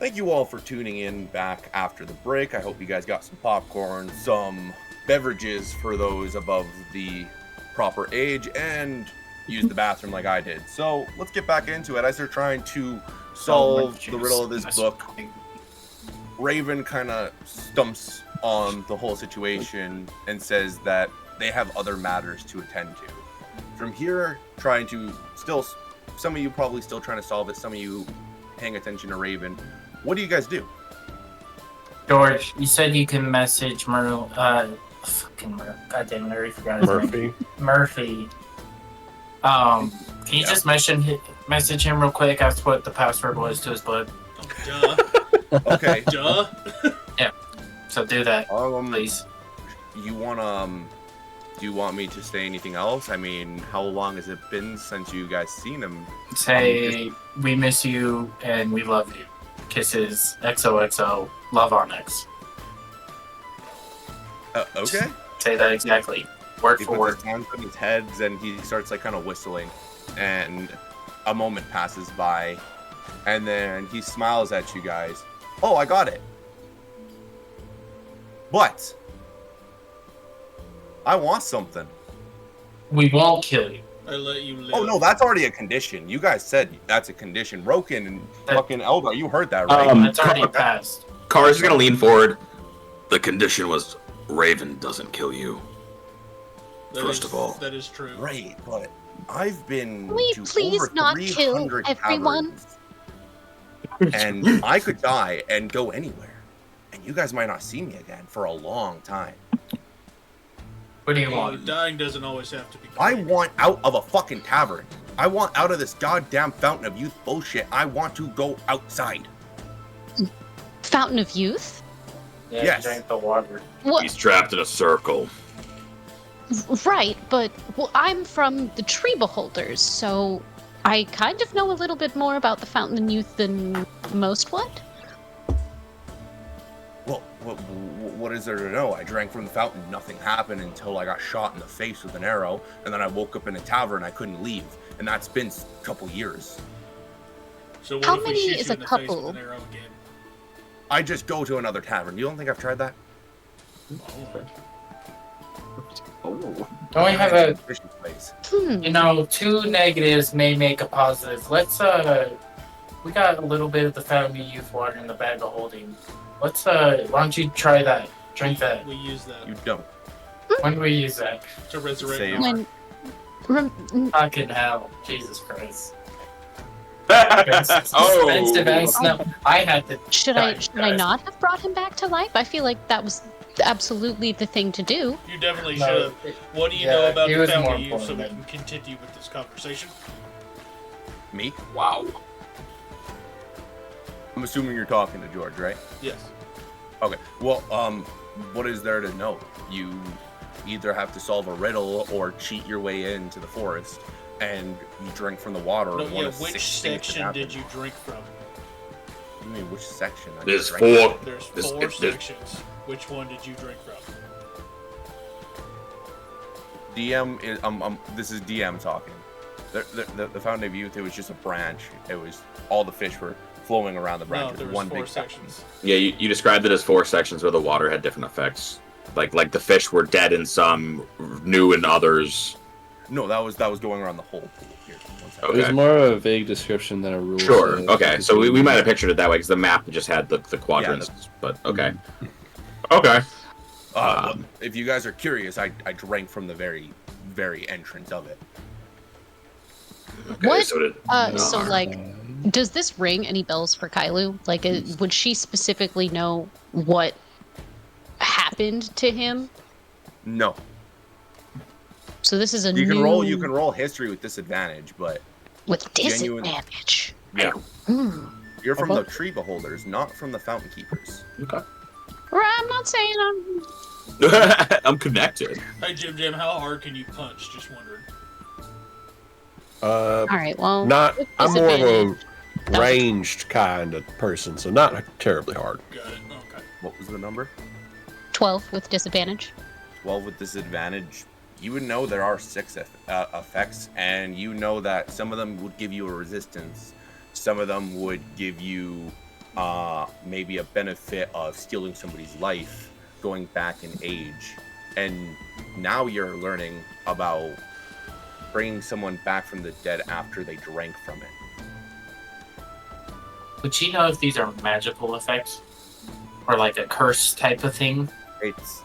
Thank you all for tuning in back after the break. I hope you guys got some popcorn, some beverages for those above the proper age, and used the bathroom like I did. So let's get back into it. As they're trying to solve the riddle of this book, Raven kind of stumps on the whole situation and says that they have other matters to attend to. From here, trying to still, some of you probably still trying to solve it, some of you paying attention to Raven. What do you guys do? George, you said you can message fucking goddamn, I already forgot his name. Murphy. Can you just message him real quick? Ask what the password was to his book. Duh. Okay. Duh. Yeah. So do that, please. Do you want me to say anything else? I mean, how long has it been since you guys seen him? Say we miss you and we love you. Kisses. XOXO. Love on X. Okay. Say that exactly. Word He for puts word. his hands on his head and he starts like kind of whistling, and a moment passes by, and then he smiles at you guys. Oh, I got it. But I want something. We won't kill you. I let you live. Oh no, that's already a condition. You guys said that's a condition. Roken and fucking Eldar, you heard that, right? That's already passed. Car's gonna lean forward. The condition was Raven doesn't kill you. First of all. That is true. Right, but I've been Can we to please over not kill 300 everyone? taverns, and I could die and go anywhere, and you guys might not see me again for a long time. What do you Well, want? dying doesn't always have to be. I want out of a fucking tavern. I want out of this goddamn Fountain of Youth bullshit. I want to go outside. Fountain of Youth? Yeah, Yes. drink the water. What? He's trapped in a circle. Right, but I'm from the Tree Beholders, so I kind of know a little bit more about the Fountain of Youth than most would. Well, what is there to know? I drank from the fountain. Nothing happened until I got shot in the face with an arrow, and then I woke up in a tavern. I couldn't leave, and that's been a couple years. So what How if we many shoot is you a in the face couple? with an arrow again? I just go to another tavern. You don't think I've tried that? Don't we have a, Fishing place. two negatives may make a positive. Let's, we got a little bit of the Fountain of Youth water in the bag of holding. Let's, why don't you try that? Drink that. We use that You don't. When do we use that? to resurrect Save. Nora. Fucking hell. Jesus Christ. Oh. Expensive ass. No, I had to. Should I not have brought him back to life? I feel like that was absolutely the thing to do. You definitely No, should have. What do you know about he the was Fountain more of Youth so we important can continue with this conversation? Me? Wow. I'm assuming you're talking to George, right? Yes. Okay. Well, what is there to know? You either have to solve a riddle or cheat your way into the forest, and you drink from the water. No, one yeah, of which 6 things that section happen. did you drink from? What do you mean, which section? I There's drank four. from. There's This- four this- sections. Which one did you drink from? DM is this is DM talking. The Fountain of Youth, it was just a branch. It was all the fish were flowing around the branch. No, It there was was one four big sections. Yeah, you described it as 4 sections where the water had different effects. Like the fish were dead in some, new in others. No, that was going around the whole pool. Here, one second. Okay. It was more of a vague description than a rule. Sure. set. Okay. So we might have pictured it that way because the map just had the quadrants. But okay. Okay. If you guys are curious, I drank from the very entrance of it. Okay. What? So did So Nar. like, does this ring any bells for Kailu? Like, would she specifically know what happened to him? No, So this is a you can new... roll history with disadvantage, but with genuine- disadvantage. yeah, Hmm. you're from the Tree Beholders, not from the Fountain Keepers. Okay. Right, I'm not saying I'm... I'm connected. Hey, Jim, how hard can you punch? Just wondering. All right, well... Not. with I'm more of disadvantage. a ranged kind of person, so not terribly hard. Got it. Okay. What was the number? 12 with disadvantage. 12 with disadvantage. You would know there are 6 effects, and you know that some of them would give you a resistance, some of them would give you maybe a benefit of stealing somebody's life, going back in age, and now you're learning about bringing someone back from the dead after they drank from it. Would she know if these are magical effects? Or like a curse type of thing? It's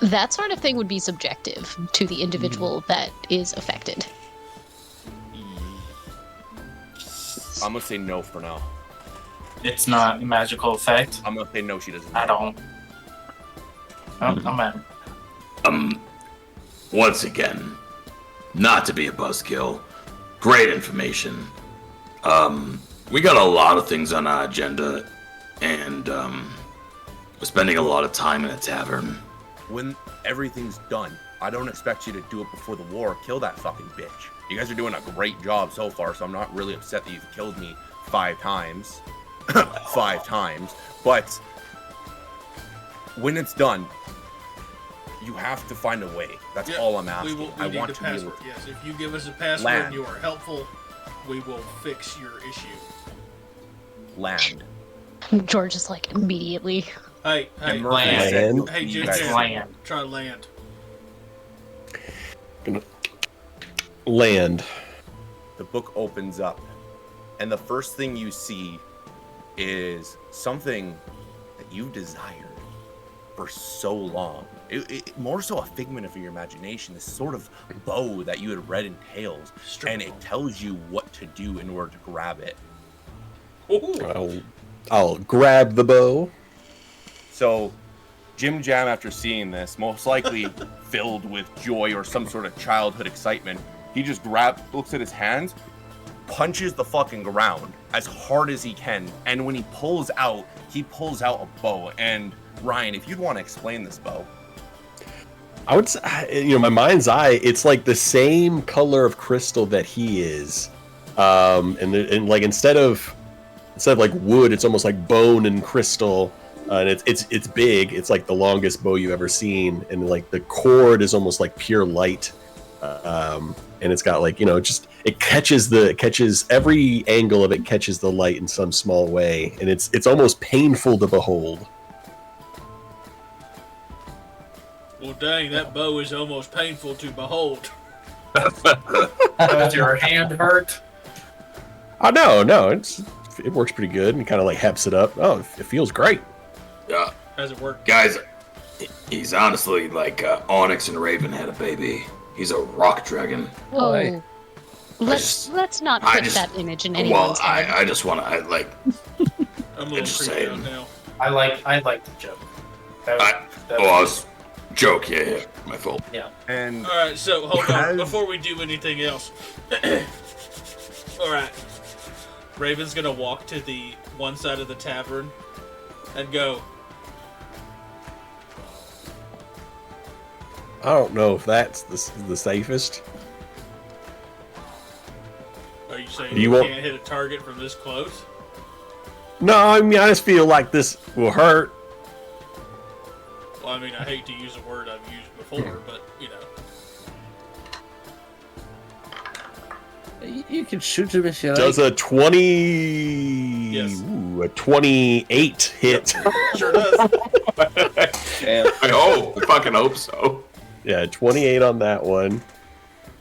That sort of thing would be subjective to the individual that is affected. I'm gonna say no for now. It's not a magical effect. I'm gonna say no. She doesn't. I don't. I'm at. Once again, not to be a buzzkill, great information. We got a lot of things on our agenda, and we're spending a lot of time in a tavern. When everything's done, I don't expect you to do it before the war. Kill that fucking bitch. You guys are doing a great job so far, so I'm not really upset that you've killed me 5 times. 5 times. But when it's done, you have to find a way. That's Yeah, all I'm asking. We I need want the to be able password. to Yes, if you give us a password Land. and you are helpful, we will fix your issue. land. George is like immediately. Hey, And Murphy land. said, Land. hey, you just guys- land. try land. Land. the book opens up, and the first thing you see is something that you've desired for so long. It more so a figment of your imagination, this sort of bow that you had read in tales, and it tells you what to do in order to grab it. I'll grab the bow. So, Jim Jam, after seeing this, most likely filled with joy or some sort of childhood excitement, he just looks at his hands, punches the fucking ground as hard as he can, and when he pulls out a bow. And Ryan, if you'd want to explain this bow. I would say, my mind's eye, it's like the same color of crystal that he is. And like instead of like wood, it's almost like bone and crystal. And it's big. It's like the longest bow you've ever seen, and like the cord is almost like pure light. And it's got like it catches every angle of it, catches the light in some small way, and it's almost painful to behold. Well, dang, that bow is almost painful to behold. Does your hand hurt? Oh no, it works pretty good and kind of like heps it up. Oh, it feels great. Yeah, How's it work? guys, he's honestly like Onyx and Raven had a baby. He's a rock dragon. Oh, just- let's not I put just- that image in Well, anyone's head. I just want to, I'm a little just freaked out saying. now. I like the joke. I was joke, yeah, my fault. And All right, so hold on As- before we do anything else. All right, Raven's gonna walk to the one side of the tavern and go. I don't know if that's the safest. Are you saying You you won't- can't hit a target from this close? No, I mean I just feel like this will hurt. Well, I mean, I hate to use a word I've used before, but you know. You can shoot him if you like. Does a 20? Yes. Ooh, a 28 hit. Sure does. Damn. I fucking hope so. Yeah, 28 on that one.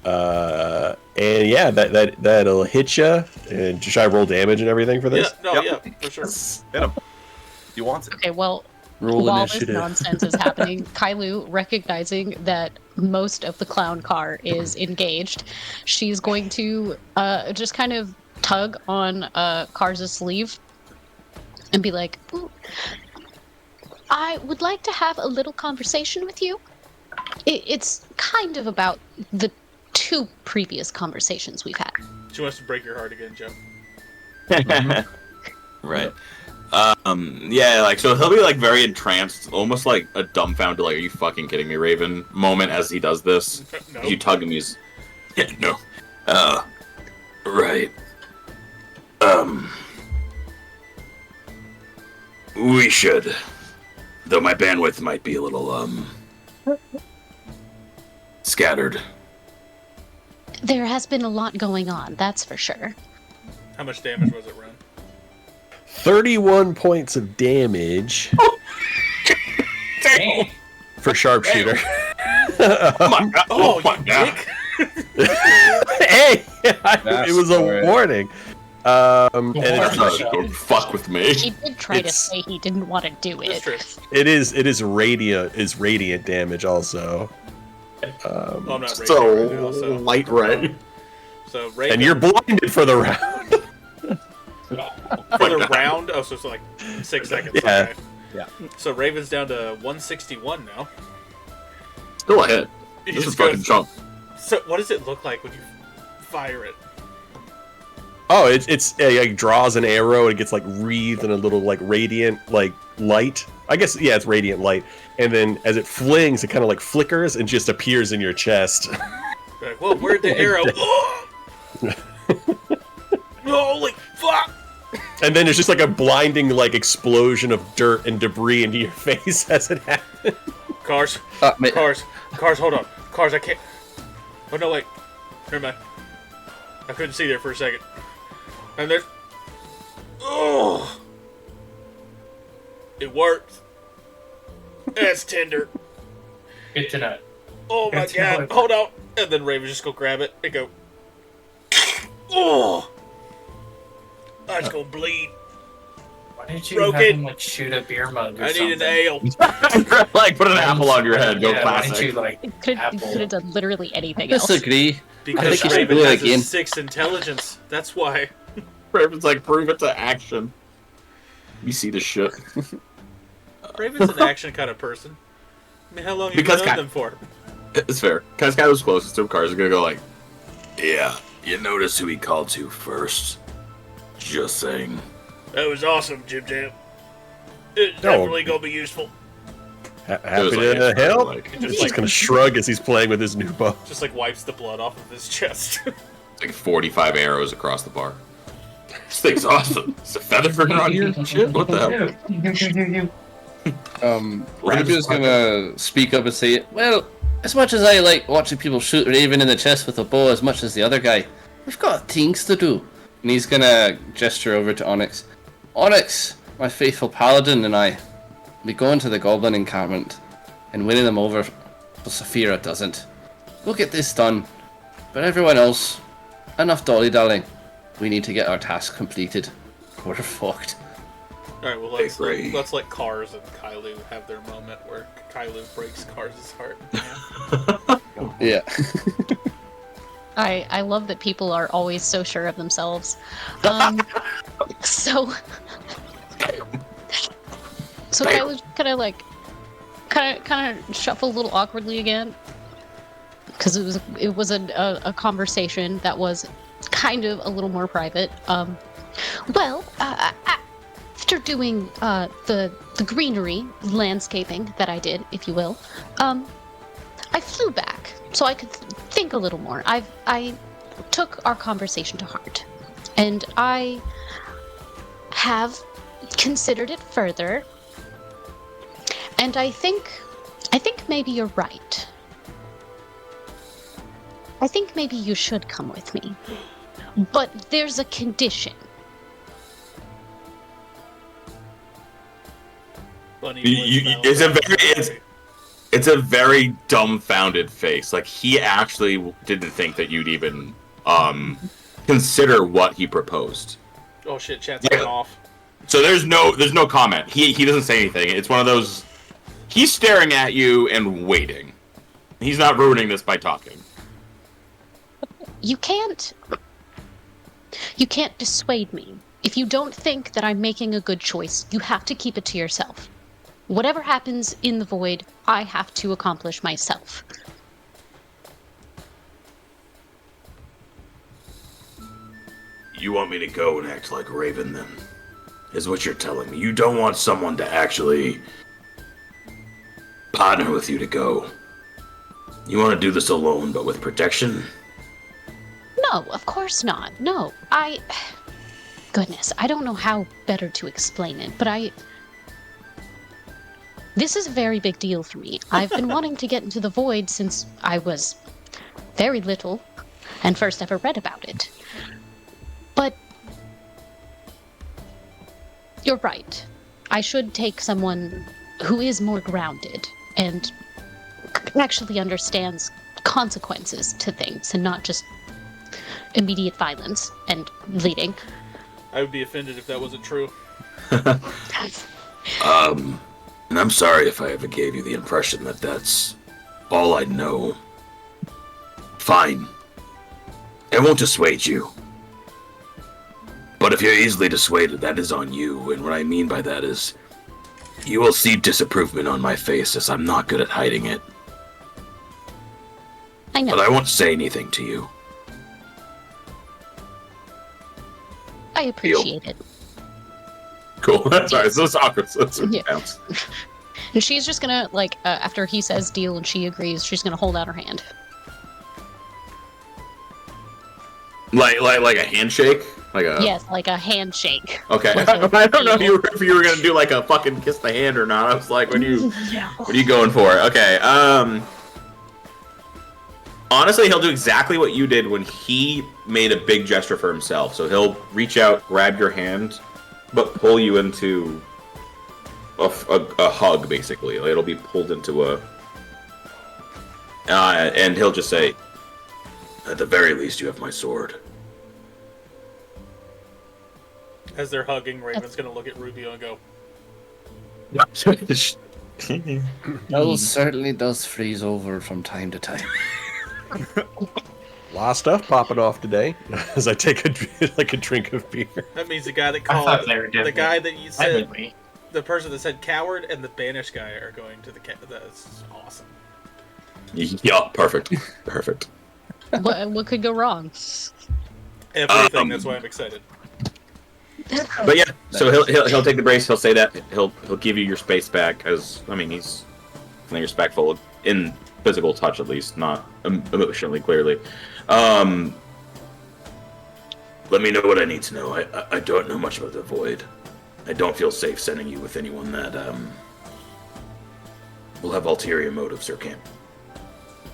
And yeah, that'll hit you. And should I roll damage and everything for Yeah, this? no, Yep. yeah, for sure. hit him. He wants it. Okay, well, Roll while initiative. this nonsense is happening, Kailu, recognizing that most of the clown car is engaged, she's going to just kind of tug on Karza's sleeve and be like, "Ooh, I would like to have a little conversation with you. It's kind of about the 2 previous conversations we've had." She wants to break your heart again, Joe. Right. Yeah, like, so he'll be, like, very entranced, almost like a dumbfounded, like, are you fucking kidding me, Raven moment as he does this. No. You tug him, he's, Yeah, no. Right. We should. Though my bandwidth might be a little, scattered. There has been a lot going on, that's for sure. How much damage was it, Ren? 31 points of damage Dang. for sharpshooter. Oh my god! Oh my god! Hey, it was a warning. And Don't fuck with me. He did try to It's- say he didn't want to do That's true. it. it is radiant damage also. Oh, I'm not So raging right now, so. light red. So Raven, And you're blinded for the round. for the round. Oh, so it's like 6 seconds. Yeah. Okay. Yeah. So Raven's down to 161 now. Still a hit. He This is just fucking goes- chunk. So what does it look like when you fire it? Oh, it like draws an arrow and it gets like wreathed in a little like radiant like light. I guess yeah, it's radiant light. And then as it flings, it kind of like flickers and just appears in your chest. You're like, whoa, where'd the arrow? Holy fuck! And then there's just like a blinding like explosion of dirt and debris into your face as it happens. Cars, Mate, cars, hold on. Cars, I can't. Oh no, wait. Never mind. I couldn't see there for a second. And there's. Oh! It worked. That's tender. Good to know. Oh my That's god, good. hold on. And then Raven just go grab it and go. Oh! I'm just gonna bleed. Why did you Broke have it. him like shoot a beer mug or I something? need an ale. Like put an apple on your head. Go Yeah, why classic. didn't you like It could Apple. have done literally anything else. disagree. Because I think you should Raven do it has again. a 6 intelligence. That's why. Raven's like prove it to action. You see the shit. Raven's an action kind of person. I mean, how long have you Because known Kai- them for? It's fair. Cause guy was closest to him. Cars are gonna go like, Yeah, you notice who he called to first. Just saying. That was awesome, Jim Jam. It's No. definitely gonna be useful. it Happy was to like, help. like, He's just gonna shrug as he's playing with his new bow. Just like wipes the blood off of his chest. like 45 arrows across the bar. This thing's awesome. It's a feather burner on your shit. What the hell? Raven's gonna speak up and say, well, as much as I like watching people shoot Raven in the chest with a bow as much as the other guy, we've got things to do. And he's gonna gesture over to Onyx. Onyx, my faithful paladin, and I, we go into the goblin encampment and winning them over so Saphira doesn't. We'll get this done. But everyone else, enough dolly-dallying. We need to get our task completed. We're fucked. Alright, well agree. let's let Kars and Kailu have their moment where Kailu breaks Kars' heart. Yeah. I love that people are always so sure of themselves. So I was kind of shuffle a little awkwardly again, because it was a conversation that was kind of a little more private. After doing the greenery landscaping that I did, if you will, I flew back so I could think a little more. I took our conversation to heart, and I have considered it further, and I think maybe you're right. I think maybe you should come with me, but there's a condition. Bunny It's a very dumbfounded face. Like he actually didn't think that you'd even consider what he proposed. Oh shit, chat's Yeah. going off. So there's no comment. He doesn't say anything. It's one of those. He's staring at you and waiting. He's not ruining this by talking. You can't dissuade me. If you don't think that I'm making a good choice, you have to keep it to yourself. Whatever happens in the void, I have to accomplish myself. You want me to go and act like Raven then? Is what you're telling me. You don't want someone to actually partner with you to go. You want to do this alone, but with protection? No, of course not. No, Goodness, I don't know how better to explain it, but This is a very big deal for me. I've been wanting to get into the void since I was very little and first ever read about it. But You're right. I should take someone who is more grounded and actually understands consequences to things and not just immediate violence and bleeding. I would be offended if that wasn't true. And I'm sorry if I ever gave you the impression that that's all I know. Fine. I won't dissuade you. But if you're easily dissuaded, that is on you, and what I mean by that is you will see disapproval on my face as I'm not good at hiding it. I know. But I won't say anything to you. I appreciate it. Cool. Sorry, it's so awkward. Yeah. And she's just gonna, like, after he says deal and she agrees, she's gonna hold out her hand. Like a handshake? Yes, like a handshake. Okay. Like a I don't know deal. if you were gonna do like a fucking kiss the hand or not. I was like, what are you going for? Okay. Honestly, he'll do exactly what you did when he made a big gesture for himself. So he'll reach out, grab your hand, but pull you into a hug, basically. It'll be pulled into a... and he'll just say, At the very least, you have my sword. As they're hugging, Raven's gonna look at Rubio and go, Mel certainly does freeze over from time to time. A lot of stuff popping off today as I take a drink of beer. that means the guy that I called, thought they were the different. guy that you said, Technically. the person that said coward and the banished guy are going to the that's awesome. yeah, perfect. Perfect. What could go wrong? Everything, that's why I'm excited. But yeah, so he'll take the brace. He'll say that he'll give you your space back, as I mean he's feeling respectful in physical touch, at least, not emotionally. Clearly, Let me know what I need to know. I don't know much about the Void. I don't feel safe sending you with anyone that will have ulterior motives or can't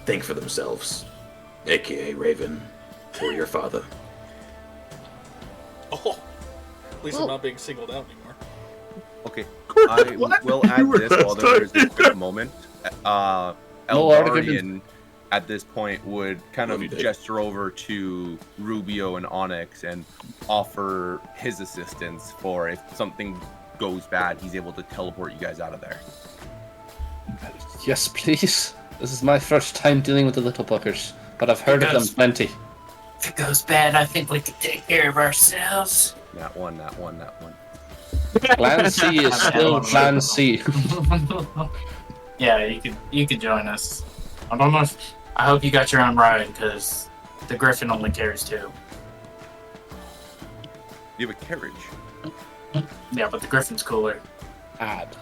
think for themselves, aka Raven or your father. Oh, at least I'm not being singled out anymore. Okay, I will add this while there is a quick moment. Eldarian, at this point, would kind of gesture over to Rubio and Onyx and offer his assistance for if something goes bad, he's able to teleport you guys out of there. Yes, please. This is my first time dealing with the little buggers, but I've heard of them plenty. If it goes bad, I think we can take care of ourselves. That one. Plan C is still Plan C. Yeah, you could join us. I don't know if I hope you got your own ride because the Griffin only carries two. You have a carriage. Yeah, but the Griffin's cooler. Add.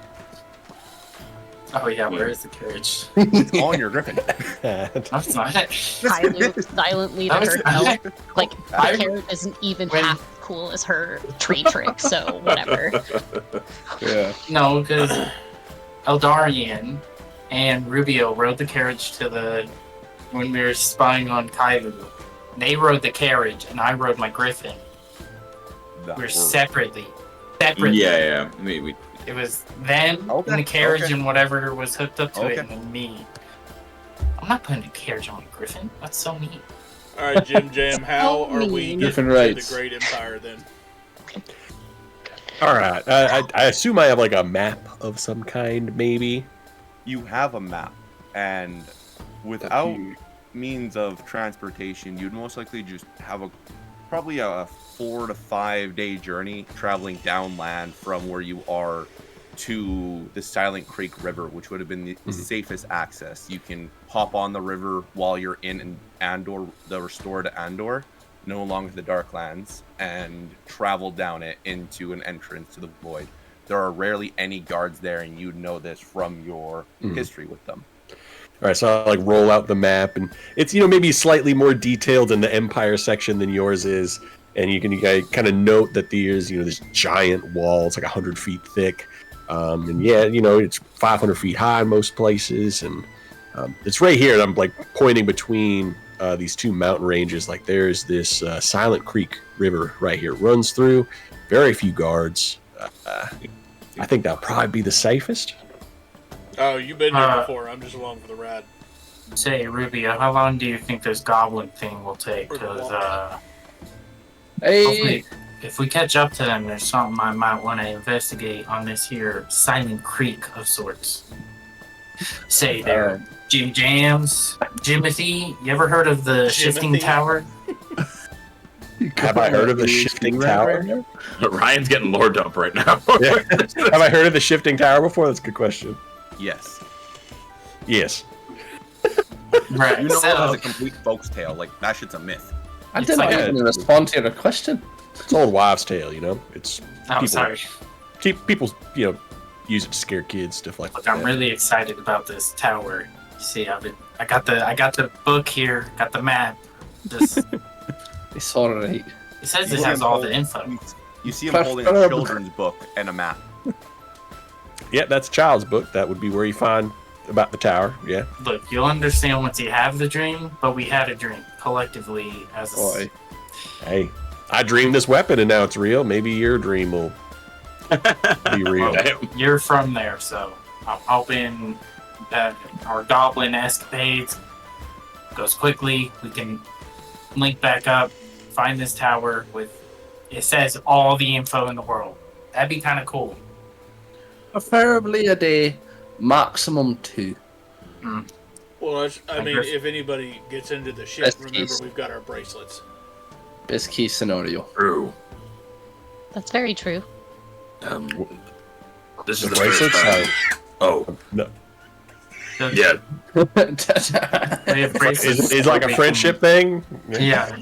Oh yeah, where is the carriage? It's on your griffin. No, it's not. Kylo silently to That was- herself. Like, the I- carrot isn't even when- half cool as her tree trick, so whatever. Yeah. No, because Eldarian and Rubio rode the carriage to when we were spying on Kailu. They rode the carriage, and I rode my Griffin. That We're works. separately. yeah. We It was them Okay, and the carriage okay. and whatever was hooked up to it, Okay. and then me. I'm not putting a carriage on a Griffin. That's so neat. All right, Jim Jam, how are we mean. getting Different to rights. the Great Empire then? All right. I assume I have like a map of some kind, maybe. You have a map, and without means of transportation, you'd most likely just have probably a 4 to 5 day journey traveling downland from where you are to the Silent Creek River, which would have been the safest access. You can hop on the river while you're in Andor, the restored Andor, no longer the Darklands, and travel down it into an entrance to the Void. There are rarely any guards there, and you'd know this from your history with them. All right, so I like roll out the map, and it's maybe slightly more detailed in the Empire section than yours is, and you can kind of note that there's this giant wall. It's like 100 feet thick, and yeah, it's 500 feet high in most places, and it's right here. And I'm like pointing between these two mountain ranges. Like there's this Silent Creek River right here. It runs through. Very few guards. I think that'll probably be the safest. Oh, you've been here before. I'm just along for the ride. Say, Rubio, how long do you think this goblin thing will take? Because, Hey, if we catch up to them, there's something I might want to investigate on this here Silent Creek of sorts. Say there, Jim Jams, Jimothy. You ever heard of the Shifting Jimothy? Tower? Have I heard of the shifting tower? Ryan's getting lore dump right now. Yeah. Have I heard of the shifting tower before? That's a good question. Yes. Yes. Right. You know so, it has a complete folk's tale. Like, that shit's a myth. I It's didn't like even respond to your question. It's an old wives' tale, you know. It's I'm sorry. people, use it to scare kids, stuff like Look, that. I'm really excited about this tower. You see, I got the book here, got the map. This It's alright. it says this has all the info. You see him holding a children's book and a map. Yeah, that's a child's book. That would be where you find about the tower. Yeah. Look, you'll understand once you have the dream, but we had a dream collectively as a Boy. Hey, I dreamed this weapon and now it's real. Maybe your dream will be real. You're from there, so I'm hoping that our goblin escapades goes quickly. We can link back up, find this tower with it says all the info in the world. That'd be kind of cool. Preferably a day, maximum 2. Well, I mean, Griffin. if anybody gets into the ship, Best remember case. we've got our bracelets. Best case scenario. True. That's very true. This is The the first bracelets? time. Oh, No. yeah. We have bracelets. Is like a friendship thing? Yeah,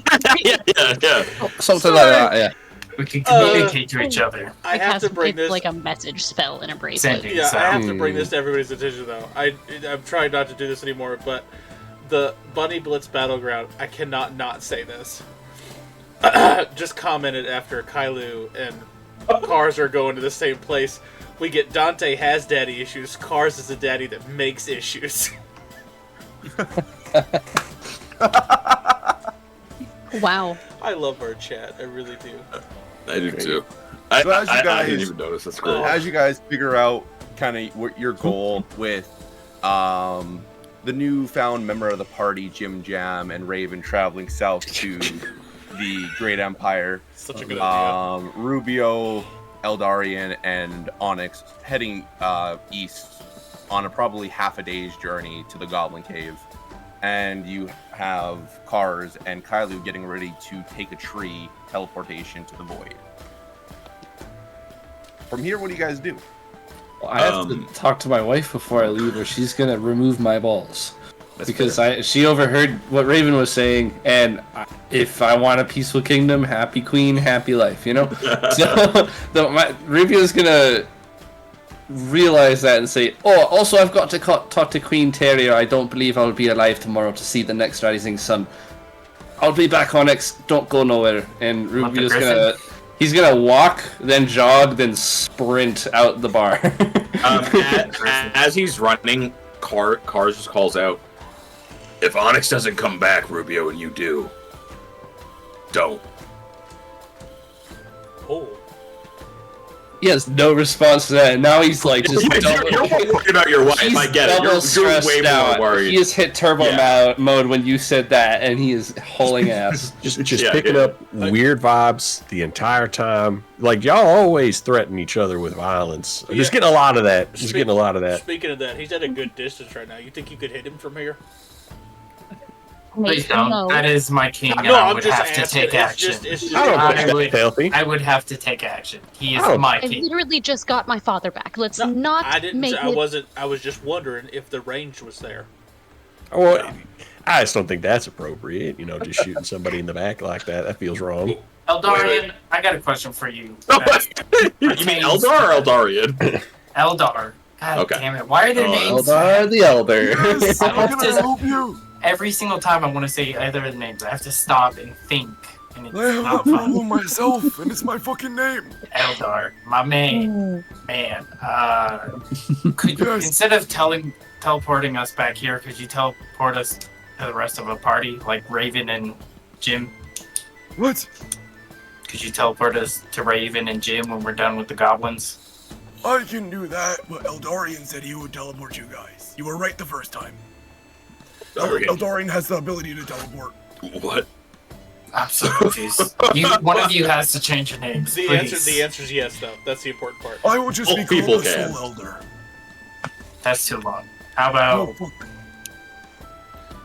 yeah. Something like that, yeah. we can communicate to each other. I It have has to bring it's this. like a message spell in a bracelet. Sending. Yeah, So- I have to bring this to everybody's attention, though. I'm trying not to do this anymore, but the Bunny Blitz Battleground, I cannot not say this. Just commented after Kailu and Cars are going to the same place. We get Dante has daddy issues. Cars is a daddy that makes issues. Wow. I love our chat. I really do. I do too. So as you I guys- didn't even notice. That's great. As you guys figure out kind of what your goal with the newfound member of the party, Jim Jam, and Raven traveling south to the Great Empire, Such a good idea. Rubio, Eldarian, and Onyx heading east on a probably half a day's journey to the Goblin Cave. And you have Cars and Kailu getting ready to take a tree teleportation to the void. From here, what do you guys do? I have to talk to my wife before I leave, or she's gonna remove my balls. Because she overheard what Raven was saying, and if I want a peaceful kingdom, happy queen, happy life, you know. So Rubio's gonna realize that and say, "Oh, also I've got to talk to Queen Terrier. I don't believe I'll be alive tomorrow to see the next rising sun. I'll be back, Onyx. Don't go nowhere." And Rubio's he's gonna walk, then jog, then sprint out the bar. As he's running, Cars just calls out, If Onyx doesn't come back, Rubio, and you do, don't. Oh. He has no response to that. And now he's like just You're worried about your wife. He's I get it. double You're stressed way out. more worried. He has hit turbo mode when you said that, and he is hauling ass. Just Yeah, picking yeah. up weird vibes the entire time. Like y'all always threaten each other with violence. I'm just Yeah. getting a lot of that. Just getting a lot of that. Speaking of that, he's at a good distance right now. You think you could hit him from here? Please don't. No. That is my king, and No, I I'm would just have to asking. take action. It's just I don't I think would- that's healthy. I would have to take action. He is I don't- my I king. literally just got my father back. Let's No, not I didn't. make I it. wasn't. I was just wondering if the range was there. Well, I just don't think that's appropriate. You know, just shooting somebody in the back like that. That feels wrong. Eldarian, I got a question for you. You mean Eldar or Eldarian? Eldar. God Okay. damn it. Why are their names? Eldar the Elder. I have to, every single time I want to say either of the names, I have to stop and think. And it's not fun. myself, and it's my fucking name. Eldar, my man. Could you, instead of teleporting us back here, could you teleport us to the rest of the party, like Raven and Jim? What? Could you teleport us to Raven and Jim when we're done with the goblins? I can do that, but Eldarian said he would teleport you guys. You were right the first time. Eldarian has the ability to teleport. What? I'm so confused. One of you has to change your names. The please. answer is yes, though. That's the important part. I will just Both be people called the can. Soul Elder. That's too long. How about Oh, fuck.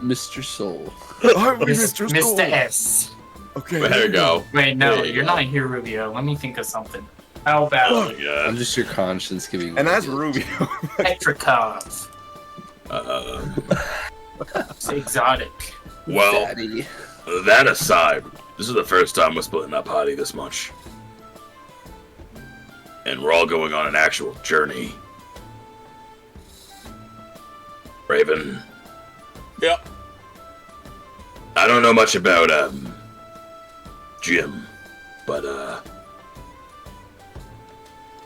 Mr. Soul. I'm Mr. Soul. Mr. S? Okay. There you go. Wait, no, There you you're go. not here, Rubio. Let me think of something. How Oh about my god. I'm just your conscience giving. And me as guilt. Rubio, Petrikov? It's exotic. Well, Daddy. that aside, this is the first time we're splitting up Hottie this much. And we're all going on an actual journey. Raven, Yep. I don't know much about, Jim, but,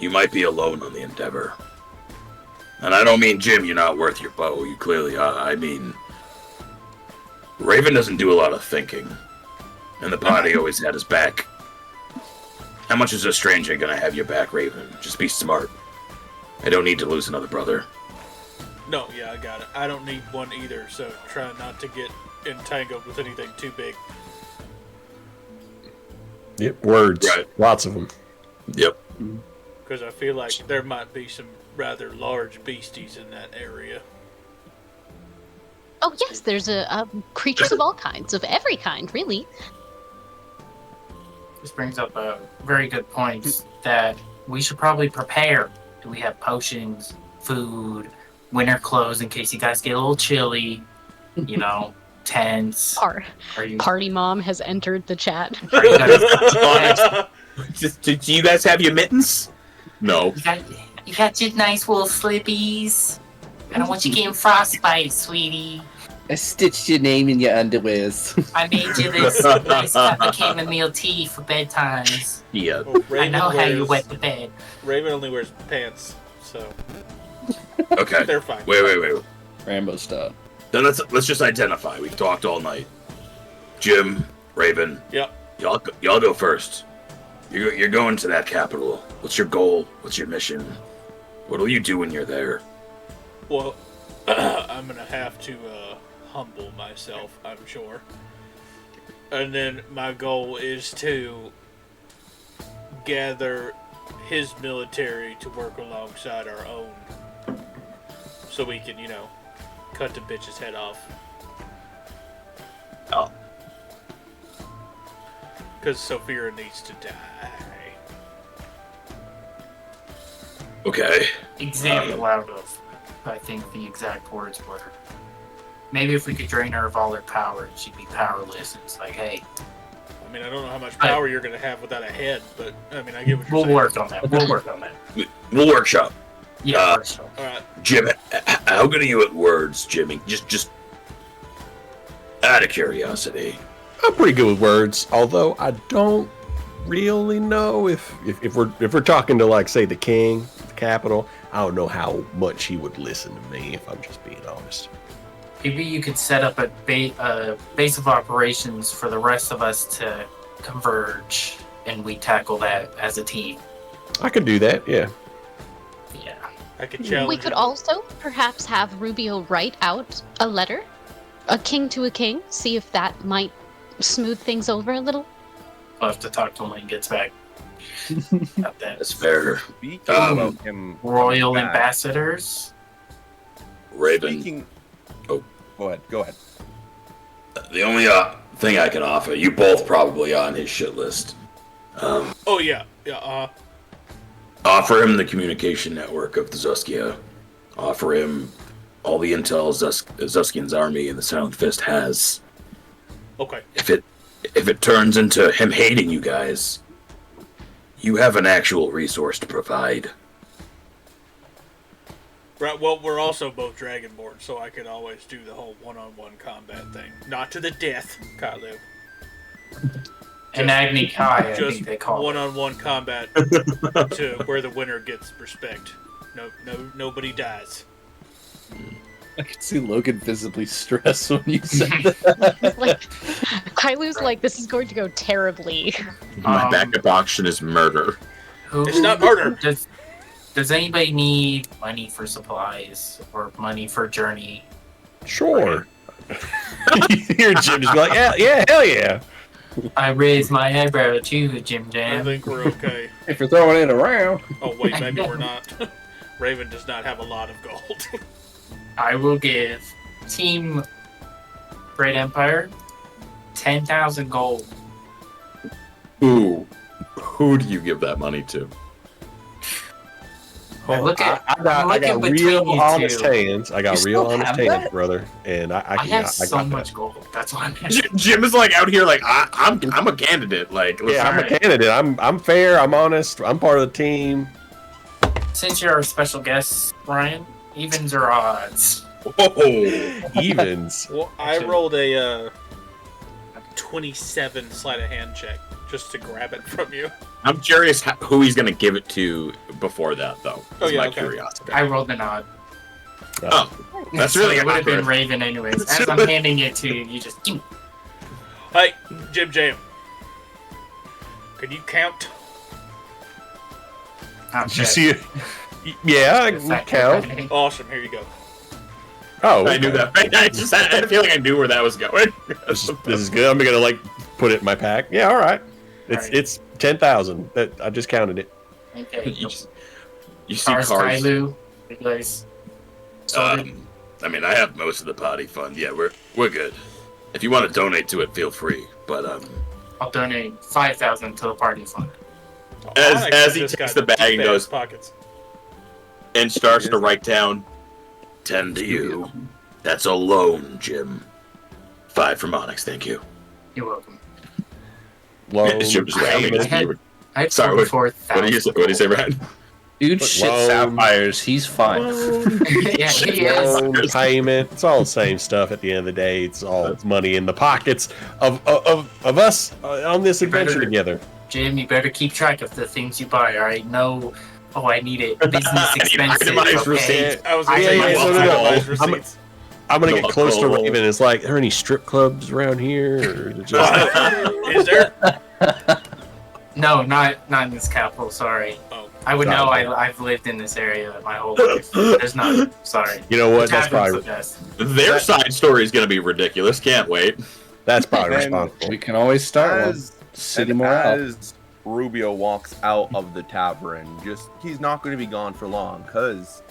you might be alone on the endeavor. And I don't mean, Jim, you're not worth your bow. You clearly are. I mean, Raven doesn't do a lot of thinking. And the party always had his back. How much is a stranger gonna have your back, Raven? Just be smart. I don't need to lose another brother. No, yeah, I got it. I don't need one either, so try not to get entangled with anything too big. Yep, words. Right. Lots of them. Yep. Because I feel like there might be some rather large beasties in that area. Oh yes, there's creatures of all kinds, of every kind, really. This brings up a very good point that we should probably prepare. Do we have potions, food, winter clothes in case you guys get a little chilly? You know, tents. Are you? Party mom has entered the chat. Are you guys Do you guys have your mittens? No. you got your nice wool slippies. I don't want you getting frostbite, sweetie. I stitched your name in your underwears. I made you this nice cup of chamomile tea for bedtimes. Yeah. Well, I Raven know how you wears- wet the bed. Raven only wears pants, so Okay. they're fine. Wait. Rambo style. Then let's just identify. We've talked all night. Jim, Raven, Yep. y'all go first. You're going to that capital. What's your goal? What's your mission? What'll you do when you're there? Well, I'm gonna have to humble myself, I'm sure. And then my goal is to gather his military to work alongside our own, so we can, cut the bitch's head off. Oh. Because Sophia needs to die. Okay. Example out of, I think the exact words were. Maybe if we could drain her of all her power, she'd be powerless. It's like, hey, I mean, I don't know how much power you're gonna have without a head, but I mean, I get what you're we'll saying. work on that. We'll work on that. We'll workshop. Yeah, for sure. All right. Jim, how good are you at words, Jimmy? Just out of curiosity. I'm pretty good with words, although I don't really know if we're talking to, like, say, the king, the capital. I don't know how much he would listen to me, if I'm just being honest. Maybe you could set up a base of operations for the rest of us to converge, and we tackle that as a team. I could do that, yeah. Yeah. I could challenge. We could him. also perhaps have Rubio write out a letter, a king to a king, see if that might smooth things over a little. I'll have to talk to him when he gets back. About that. That's fair. speaking Um, about him, Royal back, ambassadors. Raven, Speaking. Oh. Go ahead. the only thing I can offer, you both probably on his shit list. Oh yeah. Offer him the communication network of the Zuskia. Offer him all the intel Zuskian's army and the Silent Fist has. Okay. If it turns into him hating you guys, you have an actual resource to provide. Right. Well, we're also both Dragonborn, so I could always do the whole one-on-one combat thing. Not to the death, Kylo. And Agni Kai, I Just think they call it. one-on-one combat to where the winner gets respect. Nobody dies. I could see Logan visibly stressed when you said that. Like, Kailu's like, this is going to go terribly. My backup option is murder. It's not murder. Does anybody need money for supplies or money for journey? Sure. You hear Jim just be like, yeah, hell yeah. I raise my eyebrow at you, Jim I Jam. think we're okay. If you're throwing it around. Oh wait, maybe we're not. Raven does not have a lot of gold. I will give Team Great Empire 10,000 gold. Who do you give that money to? I look at, I got between real you honest two. hands. I got You real still honest have hands, that? brother. And I I can have I so got much that. gold. That's why I'm Jim is like out here like I'm a candidate. Like listen, Yeah, I'm a Alright. candidate. I'm fair. I'm honest. I'm part of the team. Since you're our special guest, Ryan, evens or odds? Whoa. Evens. Well, I rolled a 27 sleight of hand check just to grab it from you. I'm curious who he's gonna give it to before that, though. Oh, Is yeah, my okay. curiosity. I rolled an odd. Oh, that's So really it would have been accurate. Raven anyways. As I'm handing it to you, you just Hey, Jim Jam. Can you count? Did you see it? Yeah, I can count. Awesome, here you go. Oh, I knew that. I just had a feeling I knew where that was going. This is good. I'm gonna like put it in my pack. Yeah, all right. It's 10,000. That I just counted it. Okay. You see Cars, cars. Kailu, you guys. I mean, I have most of the party fund. Yeah, we're good. If you want to donate to it, feel free. But I'll donate 5,000 to the party fund. As he Just takes got the bag and big goes pockets. and starts to write down 10 to you. That's a loan, Jim. 5 from Onyx, thank you. You're welcome. Loan, Jim just rounding his payment, I had Sorry, what 44,000. do you say? What do you say, Brad? Dude, But shit loan- sapphires. He's fine. Yeah, he is. loan, payment. It's all the same stuff at the end of the day. It's all money in the pockets of us on this adventure better- together. Jim, you better keep track of the things you buy, alright? No, oh, I need it. Business expenses. itemized Okay. receipt. I was gonna Yeah, say yeah, my no, no, wealth no. itemized I'm- receipts. I'm gonna get close to Oh. Raven. It's like, are there any strip clubs around here? Or is it just... Is there? No, not in this capital, sorry. Oh. I would know, Sorry. I've lived in this area my whole life. There's none, sorry. You know what? That's Tavern's probably the best. Their side story is going to be ridiculous. Can't wait. that's probably And- responsible. We can always start one. City And morale. as Rubio walks out of the tavern, he's not going to be gone for long because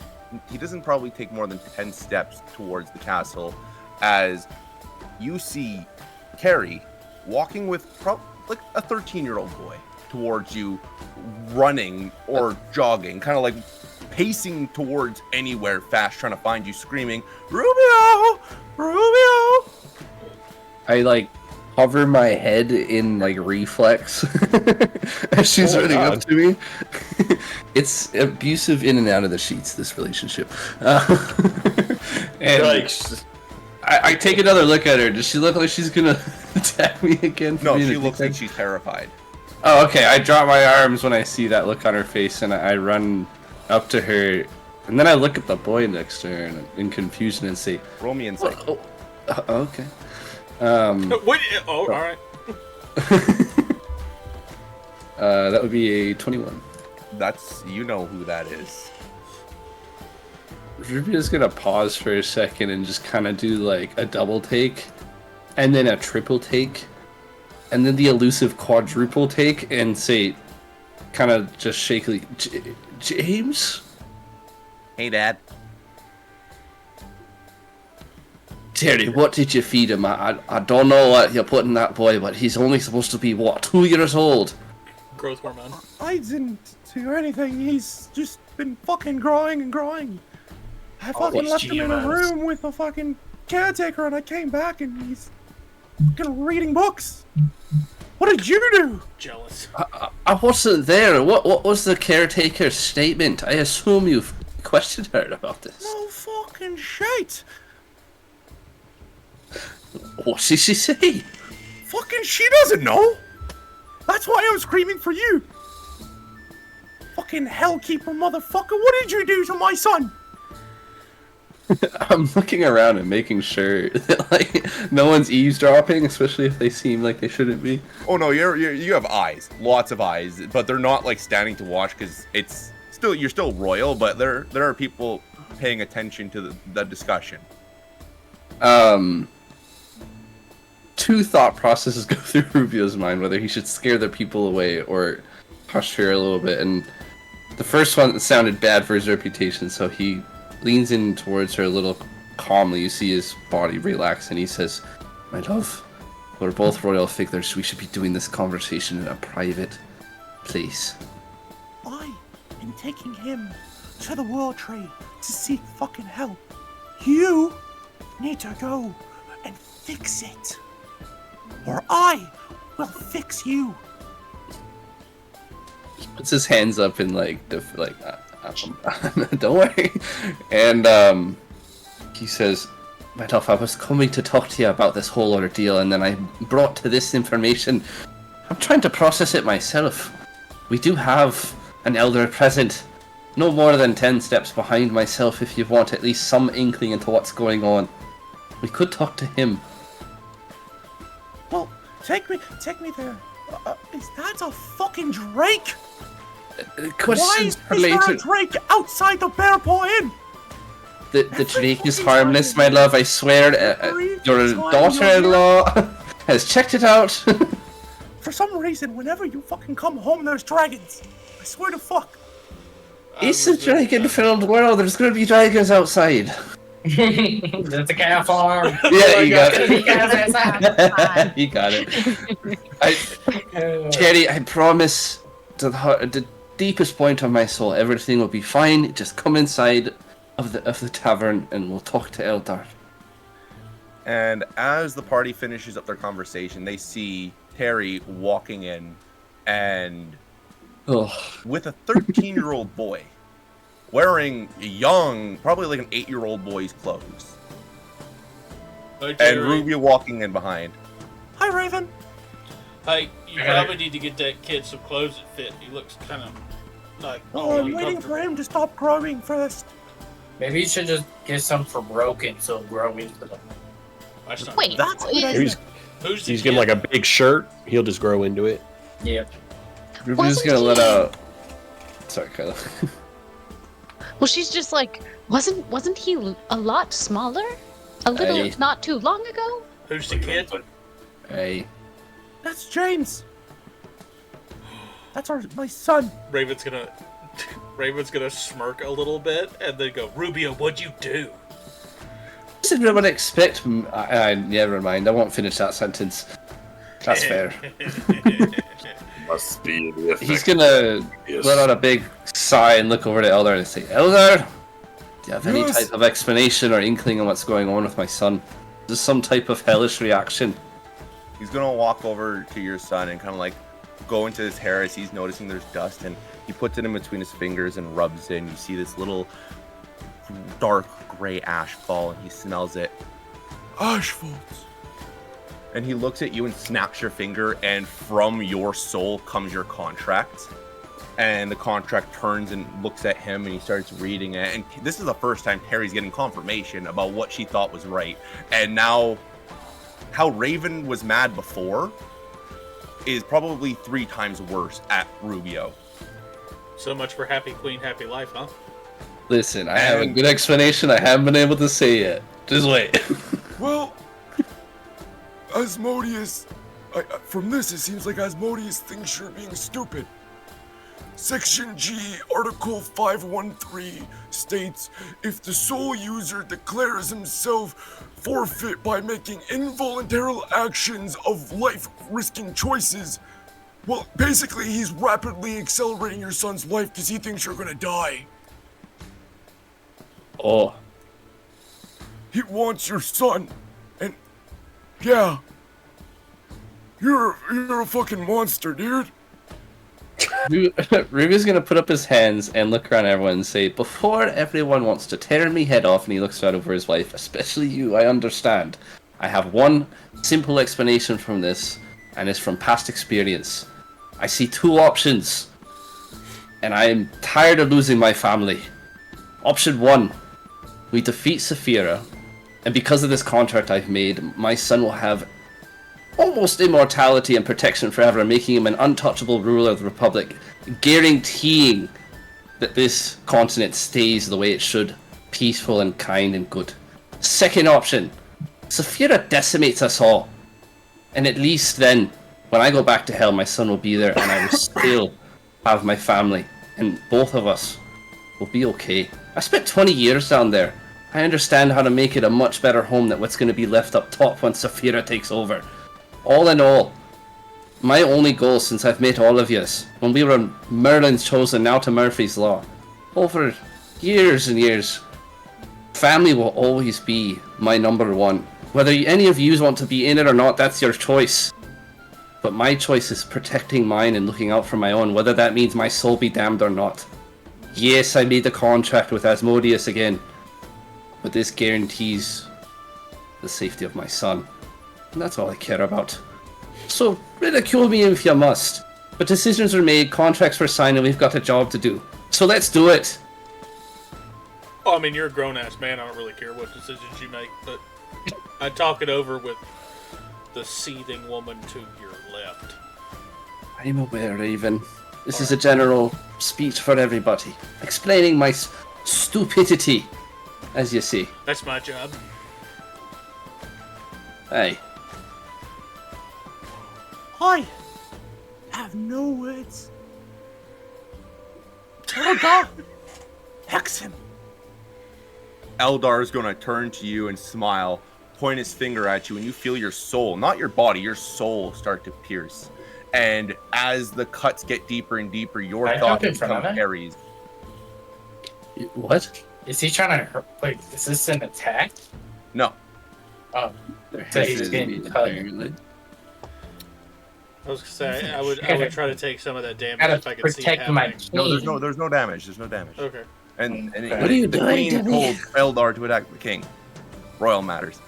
he doesn't probably take more than 10 steps towards the castle as you see Carrie walking with like a 13-year-old boy towards you, running or jogging, kind of like pacing towards anywhere fast, trying to find you, screaming, "Rubio! Rubio!" I like hover my head in like reflex as she's Oh, running God. up to me. It's abusive in and out of the sheets, this relationship. And Like, I take another look at her. Does she look like she's gonna attack me again? for No, being she a looks like dickhead? she's terrified. Oh, okay. I drop my arms when I see that look on her face, and I run up to her, and then I look at the boy next to her in confusion and say, Roll me insight. okay. What? Oh, all right. That would be a 21. That's, you know who that is. Rubio's gonna pause for a second and just kind of do like a double take, and then a triple take, and then the elusive quadruple take, and say, kind of just shakily, James? Hey, Dad. Terry, what did you feed him? I don't know what you're putting that boy, but he's only supposed to be, what, 2 years old? Growth hormone. I didn't do anything. He's just been fucking growing and growing. I fucking it's left him in a GMOs. room with a fucking caretaker, and I came back and he's fucking reading books. What did you do? Jealous. I wasn't there. What was the caretaker's statement? I assume you've questioned her about this. No fucking shit. What did she say? Fucking she doesn't know. That's why I'm screaming for you. Fucking hellkeeper motherfucker, what did you do to my son? I'm looking around and making sure that like no one's eavesdropping, especially if they seem like they shouldn't be. Oh no, you have eyes, lots of eyes, but they're not like standing to watch because it's still you're still royal, but there are people paying attention to the discussion. Two thought processes go through Rubio's mind, whether he should scare the people away or hush her a little bit, and the first one sounded bad for his reputation, so he leans in towards her a little calmly. You see his body relax, and he says, "My love, we're both royal figures. We should be doing this conversation in a private place." I am taking him to the World Tree to seek fucking help. You need to go and fix it. Or I will fix you. He puts his hands up in like, don't worry. And he says, "My love, I was coming to talk to you about this whole ordeal, and then I brought to this information. I'm trying to process it myself. We do have an elder present, no more than 10 steps behind myself if you want at least some inkling into what's going on. We could talk to him." Well, take me there. Is that a fucking drake? Why Questions is there a related. drake outside the Bear Paw Inn? The drake is harmless, my love, I swear. Your daughter-in-law has checked it out. For some reason, whenever you fucking come home, there's dragons. I swear to fuck. It's a dragon-filled world. There's gonna be dragons outside. That's a cow farm. Yeah, you got it. You got it. Cherry, I promise, to the deepest point of my soul, everything will be fine. Just come inside of the tavern, and we'll talk to Eldar. And as the party finishes up their conversation, they see Terry walking in, and with a 13-year-old boy wearing young, probably like an 8-year-old boy's clothes. And Rubio walking in behind. Hi, Raven. Hey, you probably need to get that kid some clothes that fit. He looks kind of like. Oh, I'm waiting for him to stop growing first. Maybe you should just get some for broken so it'll grow into them. Wait, That's what I He's getting like a big shirt. He'll just grow into it. Yeah. Rubio's gonna let out. Sorry, Kyla. Well, she's just like, wasn't he a lot smaller? A little, Hey. not too long ago? Who's the kid? Hey. That's James. That's my son. Raven's gonna smirk a little bit and then go, "Rubio, what'd you do?" What did everyone expect? Never mind. I won't finish that sentence. That's fair. Must be the effect. He's gonna Yes. let out a big sigh and look over to Eldar and say, "Eldar, do you have any Yes. type of explanation or inkling on what's going on with my son? Is this some type of hellish reaction?" He's gonna walk over to your son and kind of like go into his hair as he's noticing there's dust, and he puts it in between his fingers and rubs it, and you see this little dark gray ash fall, and he smells it. Ashford. And he looks at you and snaps your finger, and from your soul comes your contract. And the contract turns and looks at him, and he starts reading it. And this is the first time Terry's getting confirmation about what she thought was right. And now, how Raven was mad before is probably 3 times worse at Rubio. So much for happy queen, happy life, huh? Listen, I have a good explanation I haven't been able to say yet. Just wait. Well, Asmodeus, from this, it seems like Asmodeus thinks you're being stupid. Section G, Article 513 states, if the sole user declares himself forfeit by making involuntary actions of life-risking choices, well, basically, he's rapidly accelerating your son's life because he thinks you're gonna die. Oh. He wants your son, and yeah, you're a fucking monster, dude. Rubio's gonna put up his hands and look around everyone and say, "Before everyone wants to tear me head off," and he looks out over his wife, "especially you, I understand. I have one simple explanation from this, and it's from past experience. I see 2 options, and I am tired of losing my family. Option 1, we defeat Saphira, and because of this contract I've made, my son will have almost immortality and protection forever, making him an untouchable ruler of the Republic, guaranteeing that this continent stays the way it should, peaceful and kind and good. Second option, Saphira decimates us all, and at least then, when I go back to hell, my son will be there, and I will still have my family, and both of us will be okay. I spent 20 years down there. I understand how to make it a much better home than what's going to be left up top when Saphira takes over. All in all, my only goal since I've met all of yous, when we were Merlin's chosen, now to Murphy's Law, over years and years, family will always be my number one. Whether any of yous want to be in it or not, that's your choice. But my choice is protecting mine and looking out for my own, whether that means my soul be damned or not. Yes, I made the contract with Asmodeus again, but this guarantees the safety of my son. And that's all I care about. So, ridicule me if you must. But decisions are made, contracts were signed, and we've got a job to do. So let's do it! Oh, I mean, you're a grown-ass man. I don't really care what decisions you make, but I'd talk it over with the seething woman to your left. I'm aware, Raven. This is a general speech for everybody. Explaining my stupidity, as you see. That's my job. Hey. I have no words. Eldar! Hex him! Eldar is going to turn to you and smile, point his finger at you, and you feel your soul, not your body, your soul start to pierce. And as the cuts get deeper and deeper, your thoughts become Harry's. What? Is he trying to hurt? Wait, is this an attack? No. Oh, so he's getting cut. I was gonna say I would try to take some of that damage Gotta if I could see it protect my happening. No, there's no damage. There's no damage. Okay. And What are you the doing, queen Debbie? told Eldar to attack the king. Royal matters.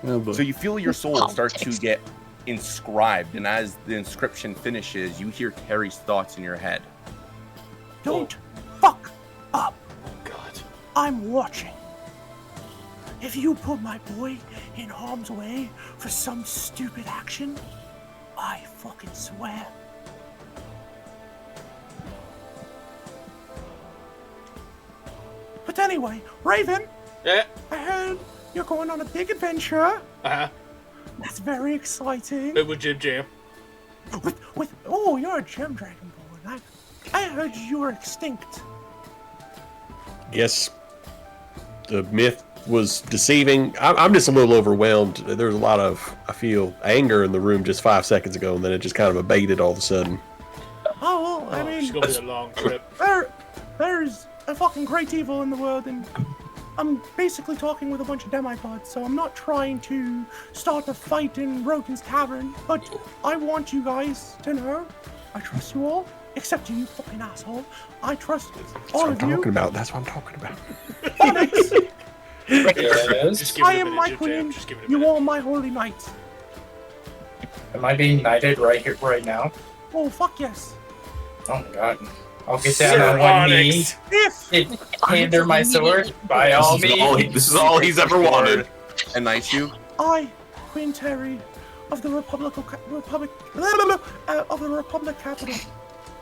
Oh boy. So you feel your soul start to get inscribed, and as the inscription finishes, you hear Terry's thoughts in your head. Don't fuck up. Oh God. I'm watching. If you put my boy in harm's way for some stupid action, I fucking swear. But anyway, Raven, Yeah. I heard you're going on a big adventure. Uh-huh. That's very exciting. With Jim Jam. Oh, you're a gem dragonborn. I heard you were extinct. Yes, the myth was deceiving. I'm just a little overwhelmed. There's a lot of, I feel, anger in the room just 5 seconds ago, and then it just kind of abated all of a sudden. Oh, well, I It's mean, gonna be a long trip. there's a fucking great evil in the world, and I'm basically talking with a bunch of demigods, so I'm not trying to start a fight in Rogan's Tavern, but I want you guys to know I trust you all, except you fucking asshole. I trust all of you. That's what I'm talking about. Onyx, Just give it I a am minute, my Jim Jam. queen. Just give it a You minute. are my holy knights. Am I being knighted right here, right now? Oh, fuck yes. Oh my God. I'll get down on Sir one knee, Onyx. If hand her my sword, by all means. This is all he's ever wanted. And knights you. I, Queen Terry, of the Republic capital,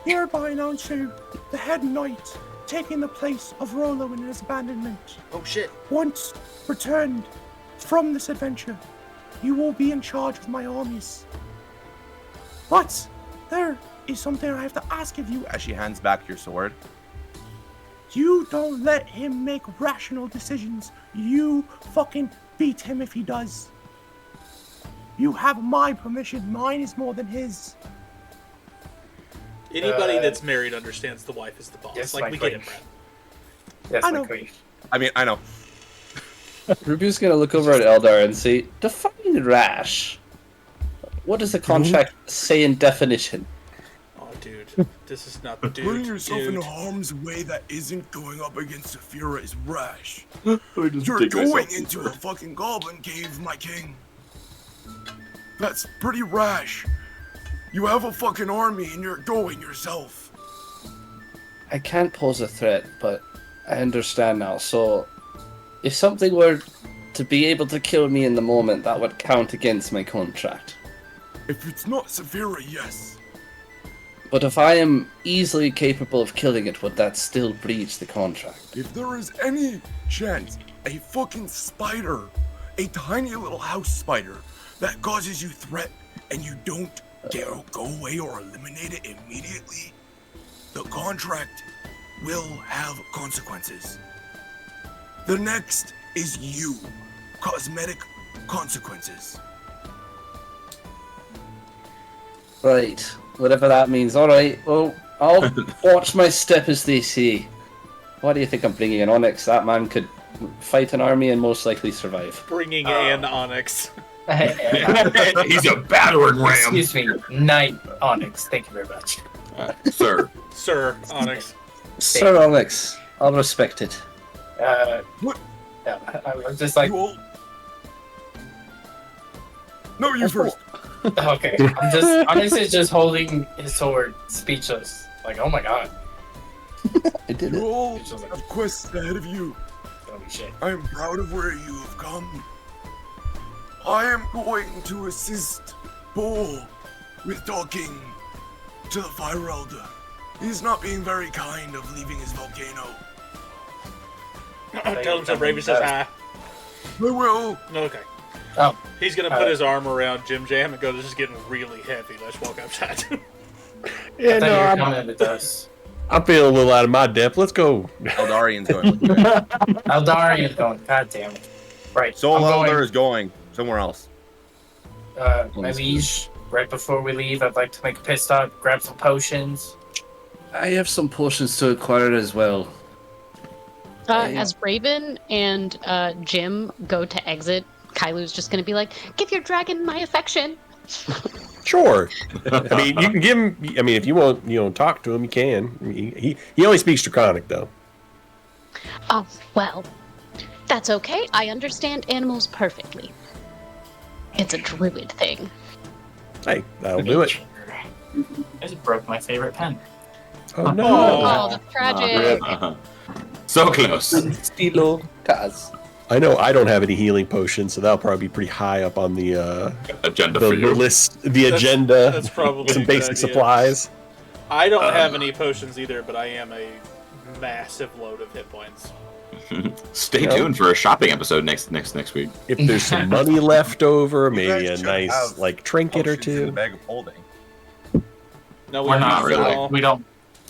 hereby announce you the head knight taking the place of Rolo in his abandonment. Oh shit. Once returned from this adventure, you will be in charge of my armies. But there is something I have to ask of you. As she hands back your sword. You don't let him make rational decisions. You fucking beat him if he does. You have my permission. Mine is more than his. Anybody that's married understands the wife is the boss. Yes, like my we get it, queen. Brad. Yes, I my know. queen. I mean, I know. Ruby's gonna look over at Eldar and say, define rash. What does the contract say in definition? Oh, dude, this is not the dude. Putting yourself in dude. harm's way that isn't going up against Saphira is rash. You're You're going into a fucking goblin cave, my king. That's pretty rash. You have a fucking army and you're going yourself. I can't pose a threat, but I understand now, so if something were to be able to kill me in the moment, that would count against my contract. If it's not Severa, yes. But if I am easily capable of killing it, would that still breach the contract? If there is any chance a fucking spider, a tiny little house spider, that causes you threat and you don't go away or eliminate it immediately, the contract will have consequences. The next is you. Cosmetic consequences. Right, whatever that means. Alright, well, I'll watch my step as they say. Why do you think I'm bringing in Onyx? That man could fight an army and most likely survive. Bringing in Onyx. He's a battering ram. Excuse me, Knight Onyx. Thank you very much. Sir. Sir Onyx. Sir Onyx, I'll respect it. What? Yeah, I'm just like, You all... No, you first. okay. Onyx is just holding his sword, speechless. Like, oh my god. I did You it. all It's just like, have quests ahead of you. holy shit. I am proud of where you have come. I am going to assist Bull with talking to the Fire Elder. He's not being very kind of leaving his volcano. Tell him to Raven says hi. I will. Okay. Oh. He's gonna put his arm around Jim Jam and go, this is getting really heavy. Let's walk outside. Yeah, I thought no, you were I'm, coming with us. I'm feeling a little out of my depth. Let's go. Eldarian's going with you guys. Eldarian's going. God damn it. Right. Soul I'm going- Elder is going somewhere else. my liege, right before we leave, I'd like to make a pit stop, grab some potions. I have some potions to acquire as well. As Raven and Jim go to exit, Kailu's just going to be like, "Give your dragon my affection." Sure. I mean, you can give him. I mean, if you want, talk to him, you can. I mean, he only speaks Draconic though. Oh, well, that's okay. I understand animals perfectly. It's a druid thing. Hey, that'll do it. I just broke my favorite pen. Oh no. Oh, that's tragic. So close. Stilo Kaz. I know I don't have any healing potions, so that'll probably be pretty high up on the Agenda for the you. list, the That's- agenda. that's probably some a good basic idea. supplies. I don't have any potions either, but I am a massive load of hit points. Stay tuned for a shopping episode next week. If there's some money left over, You maybe guys a should nice have like trinket or Potions in the two. bag of holding. No, We're not used it really. all. We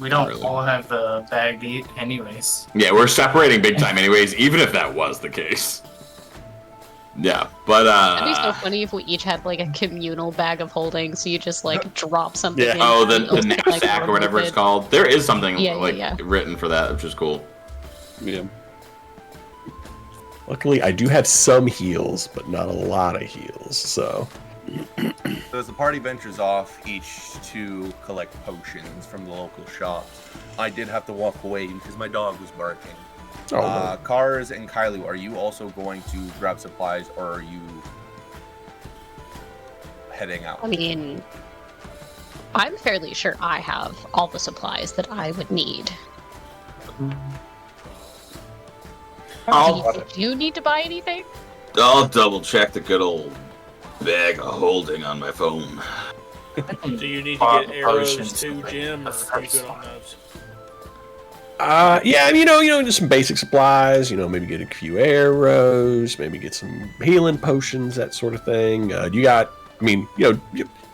don't really. all have the bag eat anyways. Yeah, we're separating big time anyways, even if that was the case. Yeah, but That'd be so funny if we each had like a communal bag of holding, so you just like drop something. Yeah. in oh, and the it'll, like, knapsack or whatever it's remove it. called. There is something Yeah. written for that, which is cool. Yeah. Luckily, I do have some heals, but not a lot of heals. So So as the party ventures off each to collect potions from the local shops, I did have to walk away because my dog was barking. Kars and Kylie, are you also going to grab supplies, or are you heading out? I mean, I'm fairly sure I have all the supplies that I would need. Do you need to buy anything? I'll double check the good old bag of holding on my phone. Do you need to All get the arrows potions too, to Jim, or make are the you good on first those? yeah, just some basic supplies. Maybe get a few arrows, maybe get some healing potions, that sort of thing. You got,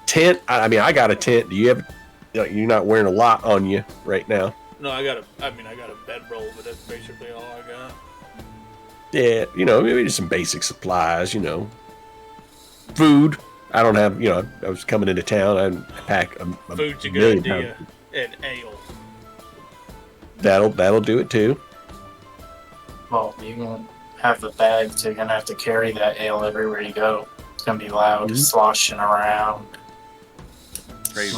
tent. I got a tent. Do you have? You're not wearing a lot on you right now. No, I got a bedroll, but that's basically all I got. Yeah, maybe just some basic supplies. Food. I don't have. I was coming into town. I pack a Food's a million good idea. pounds. And ale. That'll do it too. Well, you can have the bag, so you're gonna have to carry that ale everywhere you go. It's gonna be loud, sloshing around. Crazy.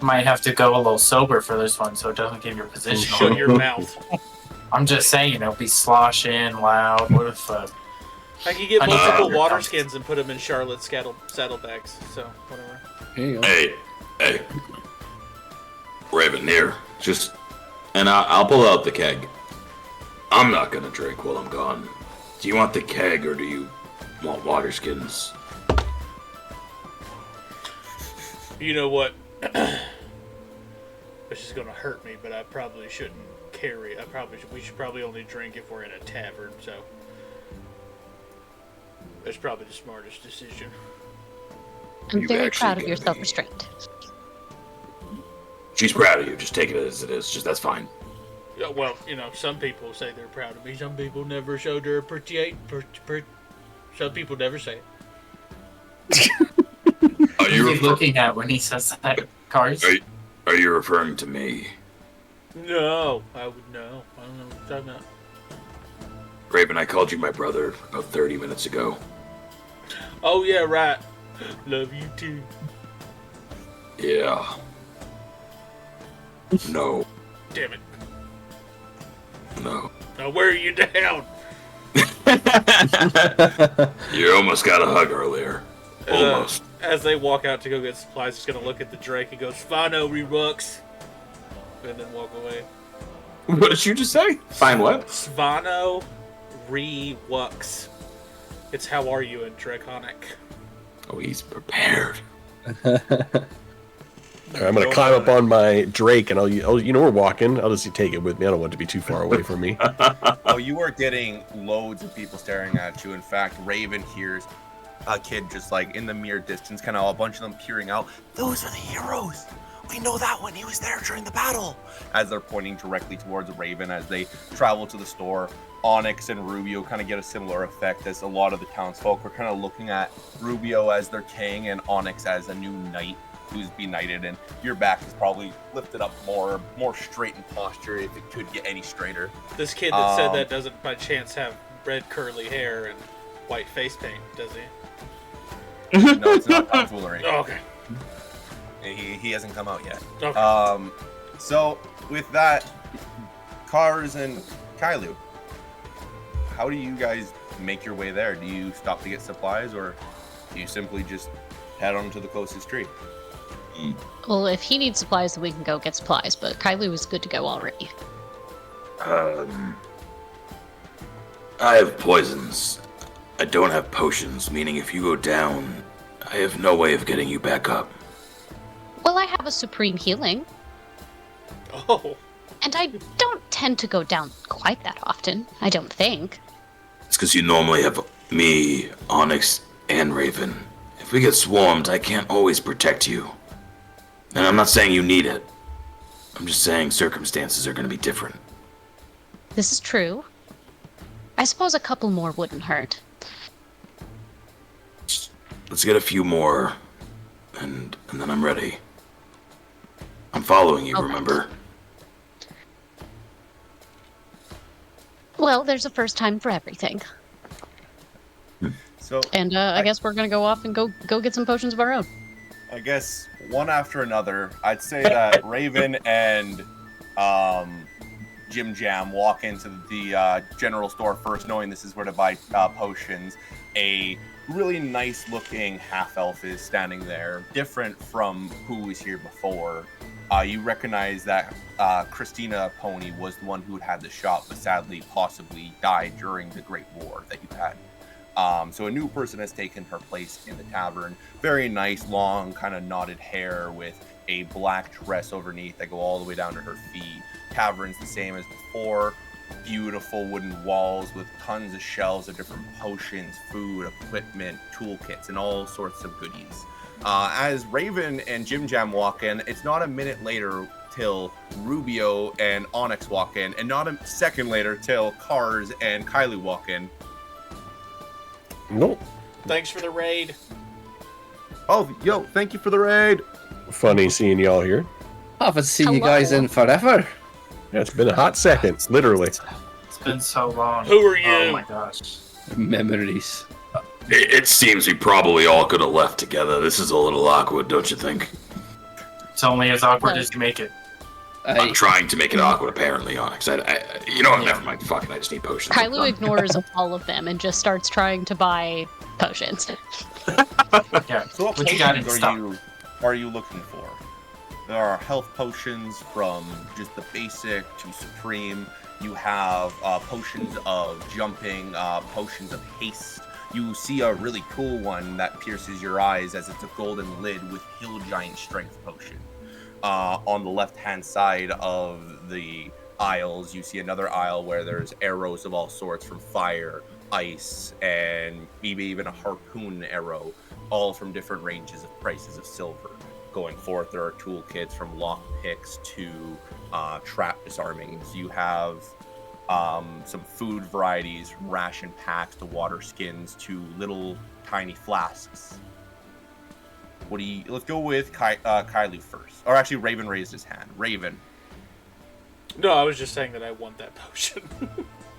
Might have to go a little sober for this one, so it doesn't give your position. Shut your mouth. I'm just saying, it'll be sloshing, loud. What if? I can get I need multiple to- water skins and put them in Charlotte's saddlebags. So whatever. Here you go. Hey, Raven, here. And I'll pull out the keg. I'm not gonna drink while I'm gone. Do you want the keg or do you want water skins? You know what? This is gonna hurt me, but I probably shouldn't carry. We should probably only drink if we're in a tavern. So that's probably the smartest decision. I'm You very actually proud of gotta your be- self-restraint. She's proud of you. Just take it as it is. Just that's fine. Yeah, well, you know, some people say they're proud of me. Some people never show their appreciate. Some people never say it. Are you Who's he looking at when he says that? Cars? Are you referring to me? No, I would know. I don't know what you're talking about. Raven, I called you my brother about 30 minutes ago. Oh yeah, right. Love you too. Yeah. No. Damn it. No. Now where are you down? You almost got a hug earlier. Almost. As they walk out to go get supplies, he's gonna look at the Drake and goes, "Fano Rerux," and then walk away. What did you just say? Fine what? Svano Rewux. It's how are you in Draconic. Oh, he's prepared. All right, I'm gonna climb up on my Drake, and we're walking. I'll just take it with me. I don't want it to be too far away from me. Oh, you are getting loads of people staring at you. In fact, Raven hears a kid just like in the mere distance, kind of a bunch of them peering out. Those are the heroes. We know that one. He was there during the battle. As they're pointing directly towards Raven as they travel to the store. Onyx and Rubio kind of get a similar effect as a lot of the townsfolk are kind of looking at Rubio as their king and Onyx as a new knight who's benighted, and your back is probably lifted up more straight in posture if it could get any straighter. This kid that said that doesn't by chance have red curly hair and white face paint, does he? No, it's not tomfoolery. Oh, okay. He hasn't come out yet. Okay. So with that, Cars and Kailu, how do you guys make your way there? Do you stop to get supplies, or do you simply just head on to the closest tree? Well, if he needs supplies, then we can go get supplies. But Kailu is good to go already. I have poisons. I don't have potions, meaning if you go down, I have no way of getting you back up. Well, I have a supreme healing, Oh. and I don't tend to go down quite that often. I don't think. It's because you normally have me, Onyx, and Raven. If we get swarmed, I can't always protect you. And I'm not saying you need it. I'm just saying circumstances are going to be different. This is true. I suppose a couple more wouldn't hurt. Let's get a few more, and then I'm ready. I'm following you, Okay. remember? Well, there's a first time for everything. So And I guess we're gonna go off and go get some potions of our own. I guess one after another, I'd say that Raven and Jim Jam walk into the general store first, knowing this is where to buy potions. A really nice looking half elf is standing there, different from who was here before. You recognize that Christina Pony was the one who had the shop, but sadly possibly died during the Great War that you had. So a new person has taken her place in the tavern. Very nice, long, kind of knotted hair with a black dress underneath that go all the way down to her feet. Tavern's the same as before. Beautiful wooden walls with tons of shelves of different potions, food, equipment, toolkits, and all sorts of goodies. As Raven and Jim Jam walk in, it's not a minute later till Rubio and Onyx walk in, and not a second later till Cars and Kailu walk in. Nope. Thanks for the raid. Oh, yo, thank you for the raid. Funny seeing y'all here. I haven't seen you Hello. guys in forever. Yeah, it's been a hot second, literally. It's been so long. Who are you? Oh my gosh. Memories. It seems we probably all could have left together. This is a little awkward, don't you think? It's only as awkward Well- as you make it. I'm trying to make it awkward, apparently, Onyx. You know what? Never mind. Fuck it. I just need potions. Kailu ignores all of them and just starts trying to buy potions. Yeah. So what What you got in potions stock? are you looking for? There are health potions from just the basic to supreme. You have potions of jumping, potions of haste. You see a really cool one that pierces your eyes as it's a golden lid with Hill Giant Strength Potion. On the left-hand side of the aisles, you see another aisle where there's arrows of all sorts from fire, ice, and maybe even a harpoon arrow, all from different ranges of prices of silver. Going forth, there are toolkits from lock picks to trap disarmings. You have some food varieties, from ration packs to water skins to little tiny flasks. Let's go with Kylie first. Or actually, Raven raised his hand. Raven. No, I was just saying that I want that potion.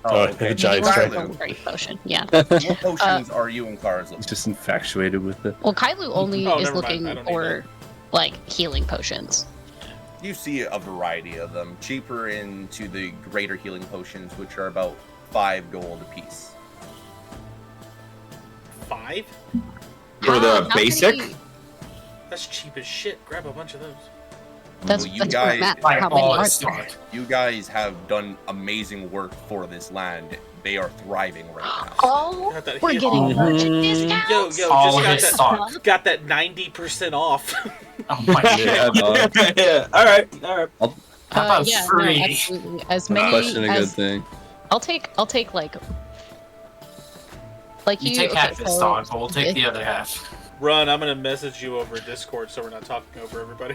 The giant strength. Great potion, yeah. What potions are you and Cars looking He's just infatuated with it. Well, Kailu only Oh, is never mind. looking I don't need for like healing potions. You see a variety of them. Cheaper into the greater healing potions, which are about 5 gold apiece. 5? For the How basic? many- That's cheap as shit. Grab a bunch of those. That's, Well, you that's where I'm guys- at. Like How many all are this there? stuff. You guys have done amazing work for this land. They are thriving right now. Oh, Got that we're heal- getting merchant Yo, discounts. yo, All just his got that, stock. got that 90% off. Oh my god. Yeah, dog. Yeah. All right. How about yeah, no, free? absolutely. As No many question a good as thing. I'll take like You take okay, half his so- stock, but we'll take the other half. Run, I'm gonna message you over Discord so we're not talking over everybody.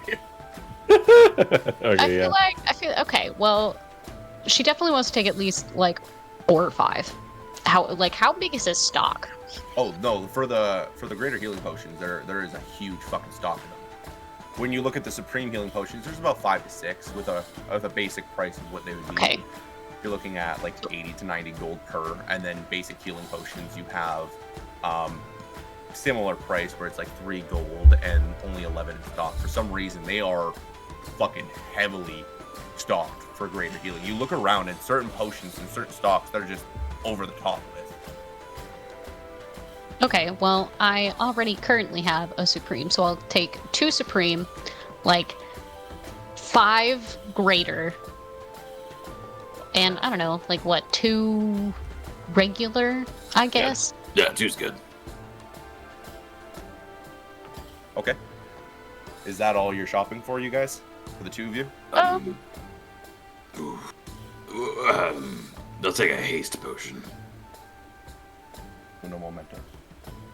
Okay, yeah. I feel okay. Well, she definitely wants to take at least like 4 or 5. How big is his stock? Oh no, for the greater healing potions, there is a huge fucking stock of them. When you look at the supreme healing potions, there's about 5 to 6 with a basic price of what they would be. Okay. You're looking at like 80 to 90 gold per, and then basic healing potions you have similar price where it's like 3 gold and only 11 in stock. For some reason, they are fucking heavily stocked for greater healing. You look around and certain potions and certain stocks that are just over the top with. Okay, well, I already currently have a Supreme, so I'll take 2 Supreme, like 5 Greater, and I don't know, like what, 2 regular, I guess? Yeah, 2's good. Okay. Is that all you're shopping for, you guys? For the 2 of you? They'll take a haste potion. Uno momento.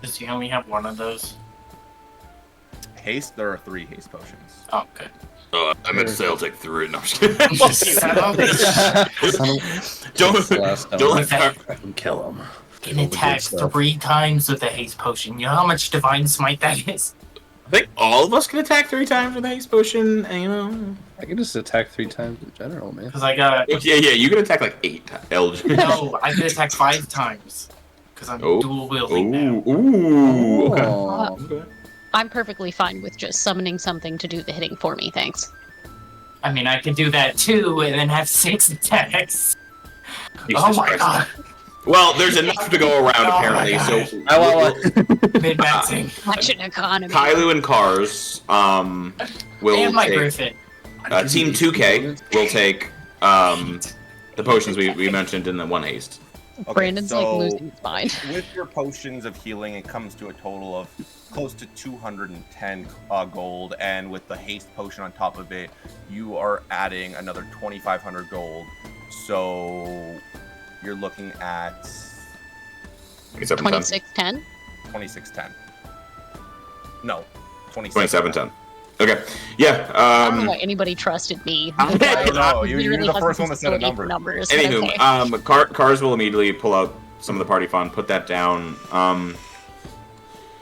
Does he only have one of those? Haste, there are 3 haste potions. Oh, good. Oh, I meant to say I'll take 3. No, I'm just kidding. Don't let Fucking kill him. Can attack 3 times with a haste potion. You know how much divine smite that is? I think all of us can attack 3 times with a haste potion, and, you know. I can just attack 3 times in general, man. Because I got... Yeah, you can attack like 8 times. No, I can attack 5 times. Because I'm Oh. dual wielding now. Ooh. Okay. Oh. Okay. I'm perfectly fine with just summoning something to do the hitting for me, thanks. I mean, I could do that too, and then have 6 attacks. Jesus Oh my Christ. god. Well, there's enough to go around Oh my apparently, God. so Mid-maxing. Action economy. Kailu and Cars will And my take Griffin. Team 2K will take the potions we mentioned in the 1 haste. Okay, Brandon's like so losing his mind. with your potions of healing, it comes to a total of close to 210 gold, and with the haste potion on top of it, you are adding another 2,500 gold. So you're looking at 2610? 2610. No, 2710. Okay. Yeah. I don't know why anybody trusted me. I don't know. You're Literally the has first one that said a facility number. for numbers, but Anywho, okay. Cars will immediately pull out some of the party fund, put that down.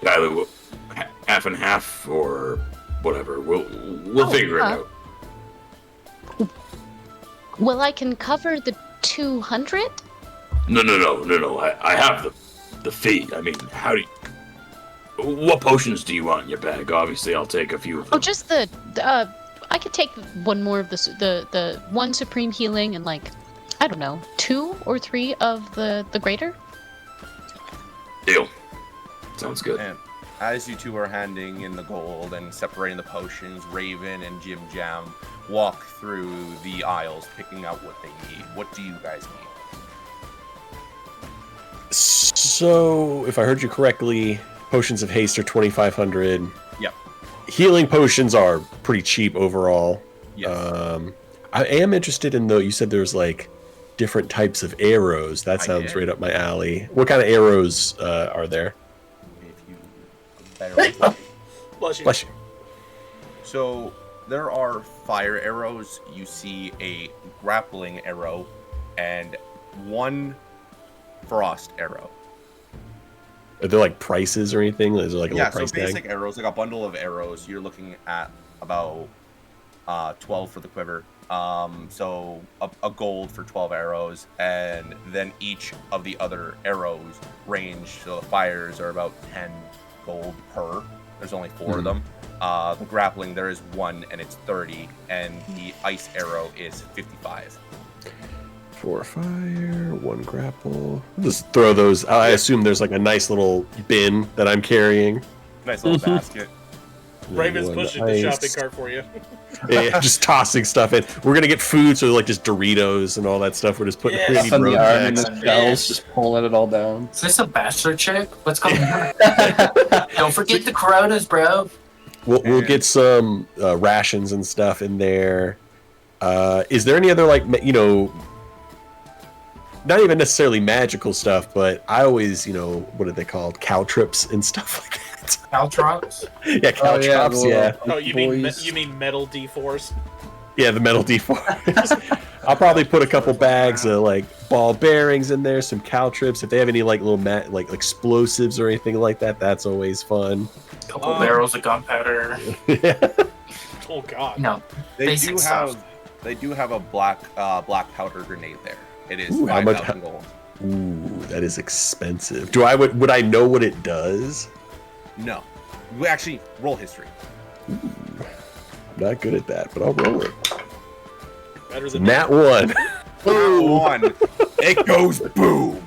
Kailu, half and half or whatever. We'll figure it out. Well, I can cover the 200? No. I have the fee. I mean, how do you... What potions do you want in your bag? Obviously, I'll take a few of them. Oh, just the I could take one more of the 1 supreme healing and like, I don't know, 2 or 3 of the greater? Deal. Sounds good. And as you two are handing in the gold and separating the potions, Raven and Jim Jam walk through the aisles, picking out what they need. What do you guys need? So, if I heard you correctly, potions of haste are 2,500. Yep. Healing potions are pretty cheap overall. Yes. I am interested in, though, you said there's like different types of arrows. That sounds right up my alley. What kind of arrows are there? If you better Bless you. Bless you. So there are fire arrows. You see a grappling arrow and one frost arrow. Are there like prices or anything? Is there like a Yeah, little so price basic tag? arrows, like a bundle of arrows, you're looking at about 12 for the quiver. So a gold for 12 arrows, and then each of the other arrows range. So the fires are about 10 gold per. There's only 4 of them. The grappling, there is 1 and it's 30, and the ice arrow is 55. 4 fire, 1 grapple. Just throw those. I assume there's like a nice little bin that I'm carrying. Nice little basket. Raven's One pushing the ice. shopping cart for you. Yeah, just tossing stuff in. We're gonna get food, so like just Doritos and all that stuff. We're just putting Yeah. pretty Up on the road arm and bags. the shells, just pulling it all down. Is this a bachelor chick? What's going on? Don't forget the Coronas, bro. We'll get some rations and stuff in there. Is there any other like not even necessarily magical stuff, but I always what are they called? Caltrips and stuff like that. Caltrops? Yeah, caltrops. Yeah. Oh, you mean metal D4s? Yeah, the metal D4s. I'll probably put a couple bags of like ball bearings in there, some caltrips. If they have any like little like explosives or anything like that, that's always fun. Couple barrels of gunpowder. Oh God. No, They basic do stuff. have a black powder grenade there. It is Ooh, how much- 5,000 gold. Ooh, that is expensive. Would I know what it does? No. We actually roll history. I'm not good at that, but I'll roll it. Better than Nat 1. Boom. 1. It goes boom.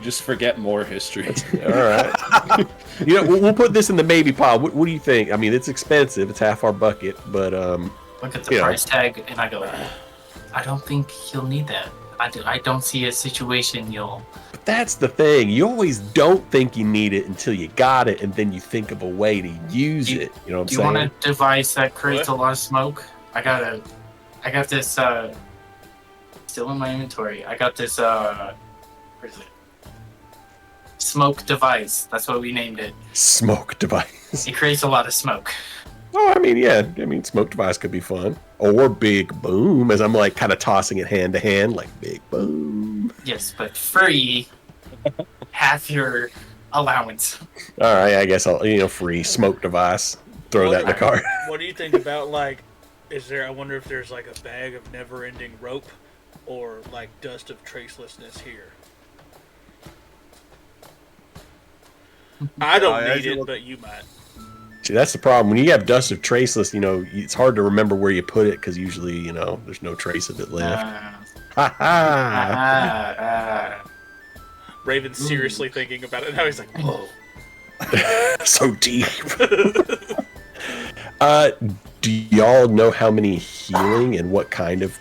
Just forget more history. All right. We'll put this in the maybe pile. What do you think? I mean, it's expensive. It's half our bucket, but Look at the price tag, and I go, I don't think he'll need that. I don't see a situation you'll. But that's the thing. You always don't think you need it until you got it, and then you think of a way to use it. You know what I'm Do you saying? want a device that creates a lot of smoke? I got this still in my inventory. I got this where is it? Smoke device. That's what we named it. Smoke device. It creates a lot of smoke. Oh, I mean, yeah. I mean, smoke device could be fun. Or big boom, as I'm like kind of tossing it hand to hand, like big boom. Yes, but free. Half your allowance. All right, I guess I'll free smoke device. Throw that in the cart. What do you think about I wonder if there's like a bag of never-ending rope, or like dust of tracelessness here. I don't need it, but you might. See, that's the problem. When you have dust of traceless, it's hard to remember where you put it because usually, there's no trace of it left. Ha ha! Raven's seriously thinking about it now. He's like, whoa. So deep. Do y'all know how many healing and what kind of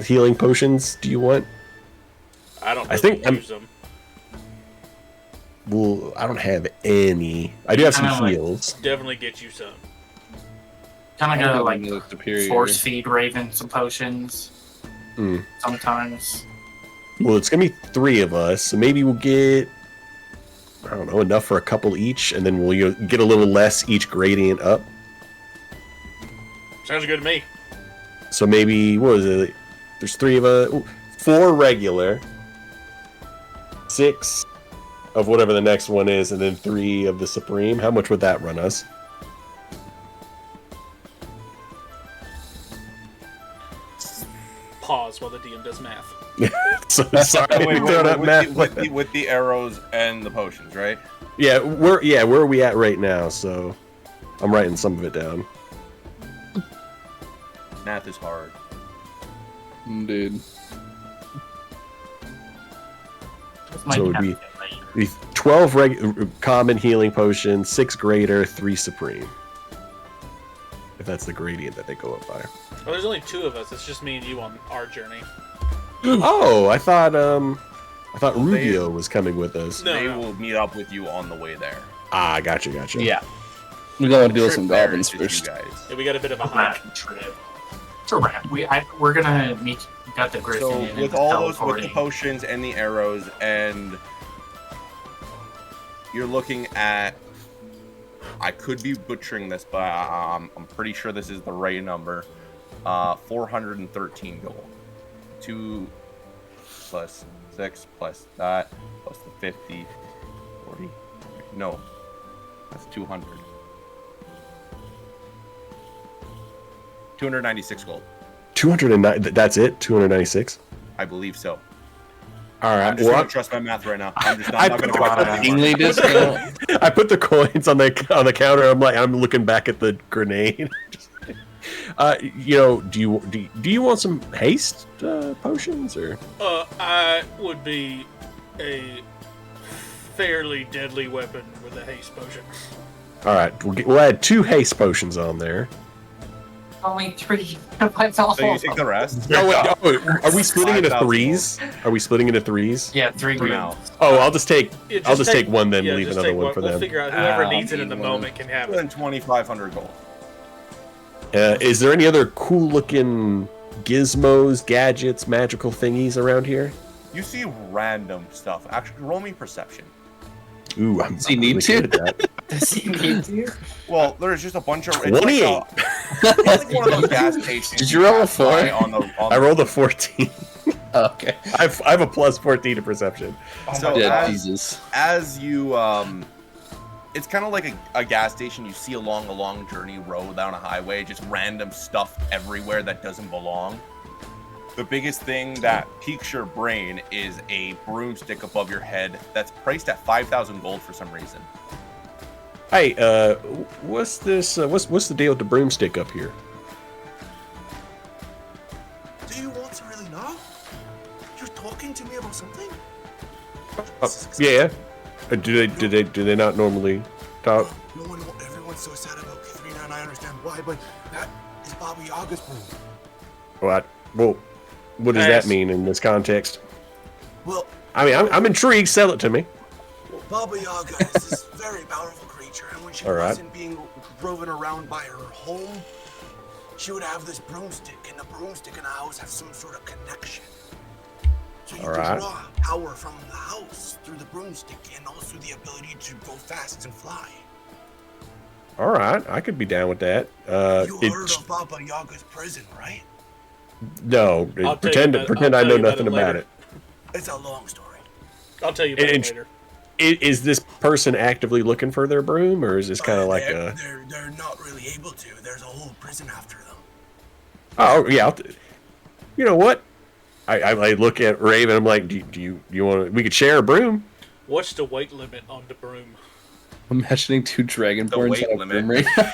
healing potions do you want? I don't I think use them. Well, I don't have any. I do have some Kinda heals. Definitely get you some. Kind of I gotta have the superior. force feed Raven some potions. Hmm. Sometimes. Well, it's gonna be 3 of us, so maybe we'll get, I don't know, enough for a couple each, and then we'll get a little less each gradient up. Sounds good to me. So maybe, what is it? There's 3 of us. 4 regular, 6 of whatever the next one is, and then 3 of the Supreme. How much would that run us? Pause while the DM does math. So, sorry, Wait, throw that math. with the arrows and the potions, right? Yeah, where are we at right now? So, I'm writing some of it down. Math is hard. Dude. My So it would be calculator. The 12 common healing potions, 6 greater, 3 supreme. If that's the gradient that they go up by. Well, there's only 2 of us. It's just me and you on our journey. Oh, I thought Rubio was coming with us. They will meet up with you on the way there. Ah, gotcha. Yeah. We're going to deal with Trip some there goblins is first. You guys. Yeah, we got a bit of a hike. Trip. It's a wrap. We're gonna meet. We got the Griffin. So in with and all those, with the teleporting. potions and the arrows, and you're looking at, I could be butchering this, but I'm pretty sure this is the right number. 413 gold. 2 plus 6 plus that plus the 50, 40. No, that's 200. 296 gold. 209. That's it. 296. I believe so. All right. I'm just gonna trust my math right now. I'm not gonna question it anymore. Kingly discount. I put the coins on the counter. I'm looking back at the grenade. Do you want some haste potions or? I would be a fairly deadly weapon with a haste potion. All right, we'll add 2 haste potions on there. Only 3. That's all. So you take the rest. Oh, wait, are we splitting into 3s? Are we splitting into 3s? Yeah, 3 For now. Oh, I'll just take Yeah, I'll just take one then, yeah, leave just another take one for We'll them. figure out whoever Ah, needs it in the moment can have it. And 2,500 gold. Is there any other cool looking gizmos, gadgets, magical thingies around here? You see random stuff. Actually, roll me perception. Ooh, Does he need to? good at that. Does he need to? Well, there's just a bunch of. 28. It's like one of those gas stations. Did you roll a pass by 4? On the, I rolled a 14. Okay. I have a plus 14 to perception. So Yeah, as, Jesus. as you, it's kind of like a gas station you see along a long journey road down a highway, just random stuff everywhere that doesn't belong. The biggest thing that piques your brain is a broomstick above your head that's priced at 5,000 gold for some reason. Hey, what's this? What's the deal with the broomstick up here? Do you want to really know? You're talking to me about something? Yeah. Do they not normally talk? Everyone's so sad about Katharina, and I understand why, but that is Baba Yaga's broom. What does that mean in this context? Well, I mean, I'm intrigued. Sell it to me. Baba Yaga is this very powerful creature, and when she All right. wasn't being driven around by her home, she would have this broomstick, and the broomstick and the house have some sort of connection. So you All can right. draw power from the house through the broomstick, and also the ability to go fast and fly. All right, I could be down with that. You heard of Baba Yaga's prison, right? No, I'll pretend tell you pretend I about- know I'll tell you nothing about it about later. it. It's a long story. I'll tell you about it And- later. Is this person actively looking for their broom, or is this kind of like a? They're not really able to. There's a whole prison after them. Oh yeah, you know what? I look at Raven. I'm like, do you want? We could share a broom. What's the weight limit on the broom? I'm imagining 2 dragonborns weight on a limit. broom right now.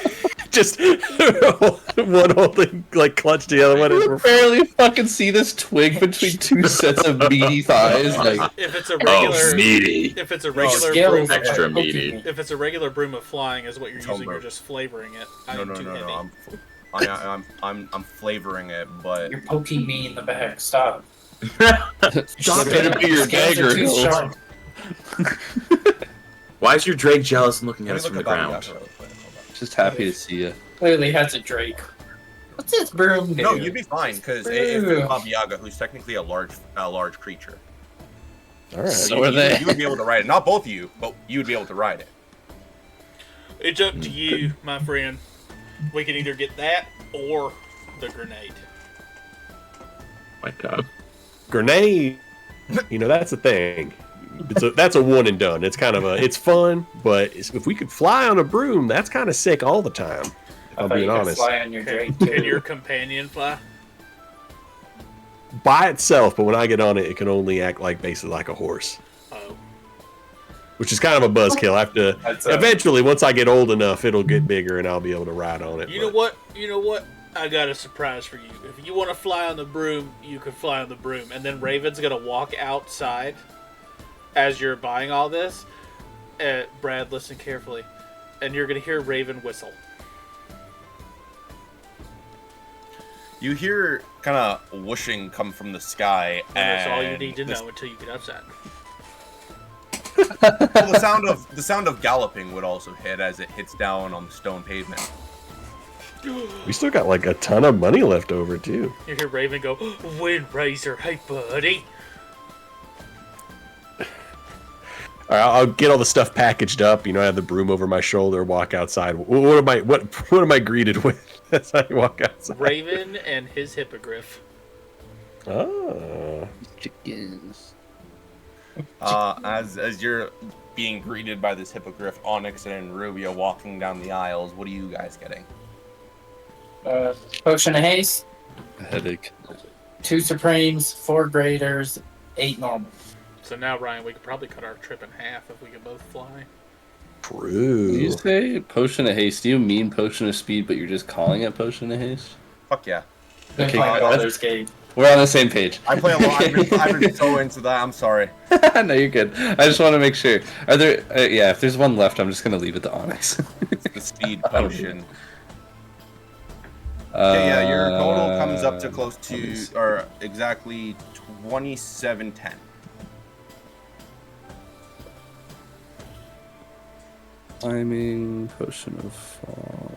Just one holding like clutch the other one. You And can barely fucking see this twig between 2 sets of meaty thighs. Like, If it's a Oh, regular, meaty. if it's a regular Scale broom, is Extra like meaty. Pokemon. if it's a regular broom of flying, is what you're Tell using. You're me. just flavoring it. No, I'm too heavy. I'm flavoring it, but You're poking me in the back. Stop. Stop it be your Scales are dagger. too sharp. Why is your Drake jealous and looking at let us me from look the at Baba ground? Yaga real quick. Hold on. Just happy to see you. Clearly has a Drake. What's this broom do? No, you'd be fine because if it's Baba Yaga, who's technically a large creature, all right. So you, are they. You would be able to ride it. Not both of you, but you would be able to ride it. It's up to you, my friend. We can either get that or the grenade. My God. Grenade. You know that's the thing. That's a one and done. It's kind of it's fun, but if we could fly on a broom, that's kind of sick all the time. If I I'm thought being you could honest. fly on your Drake Can too. your companion fly? By itself, but when I get on it, it can only act like basically like a horse, Oh, which is kind of a buzzkill. I have to That's eventually, once I get old enough, it'll get bigger and I'll be able to ride on it. you know what? You know what? I got a surprise for you. If you want to fly on the broom, you can fly on the broom, and then Raven's gonna walk outside as you're buying all this, Brad, listen carefully, and you're gonna hear Raven whistle. You hear kind of whooshing come from the sky, And that's all you and need to this- know until you get upset. Well, the sound of galloping would also hit as it hits down on the stone pavement. We still got like a ton of money left over too. You hear Raven go, Windrazor, hey buddy. All right, I'll get all the stuff packaged up. You know, I have the broom over my shoulder, walk outside. What am I greeted with as I walk outside? Raven and his hippogriff. Oh, Chickens. As you're being greeted by this hippogriff, Onyx and Rubio walking down the aisles, what are you guys getting? Potion of haste, headache. 2 supremes, 4 graders, 8 normal. So now, Ryan, we could probably cut our trip in half if we could both fly. True. Did you say potion of haste? Do you mean potion of speed, but you're just calling it potion of haste? Fuck yeah. Been Okay, playing good. Baldur's Gate. We're on the same page. I play a lot. I've been so into that. I'm sorry. No, you're good. I just want to make sure. Are there? Yeah, if there's one left, I'm just gonna leave it to Onyx. It's the speed potion. Yeah, your total comes up to close to, or exactly 2710. Timing, potion of fall.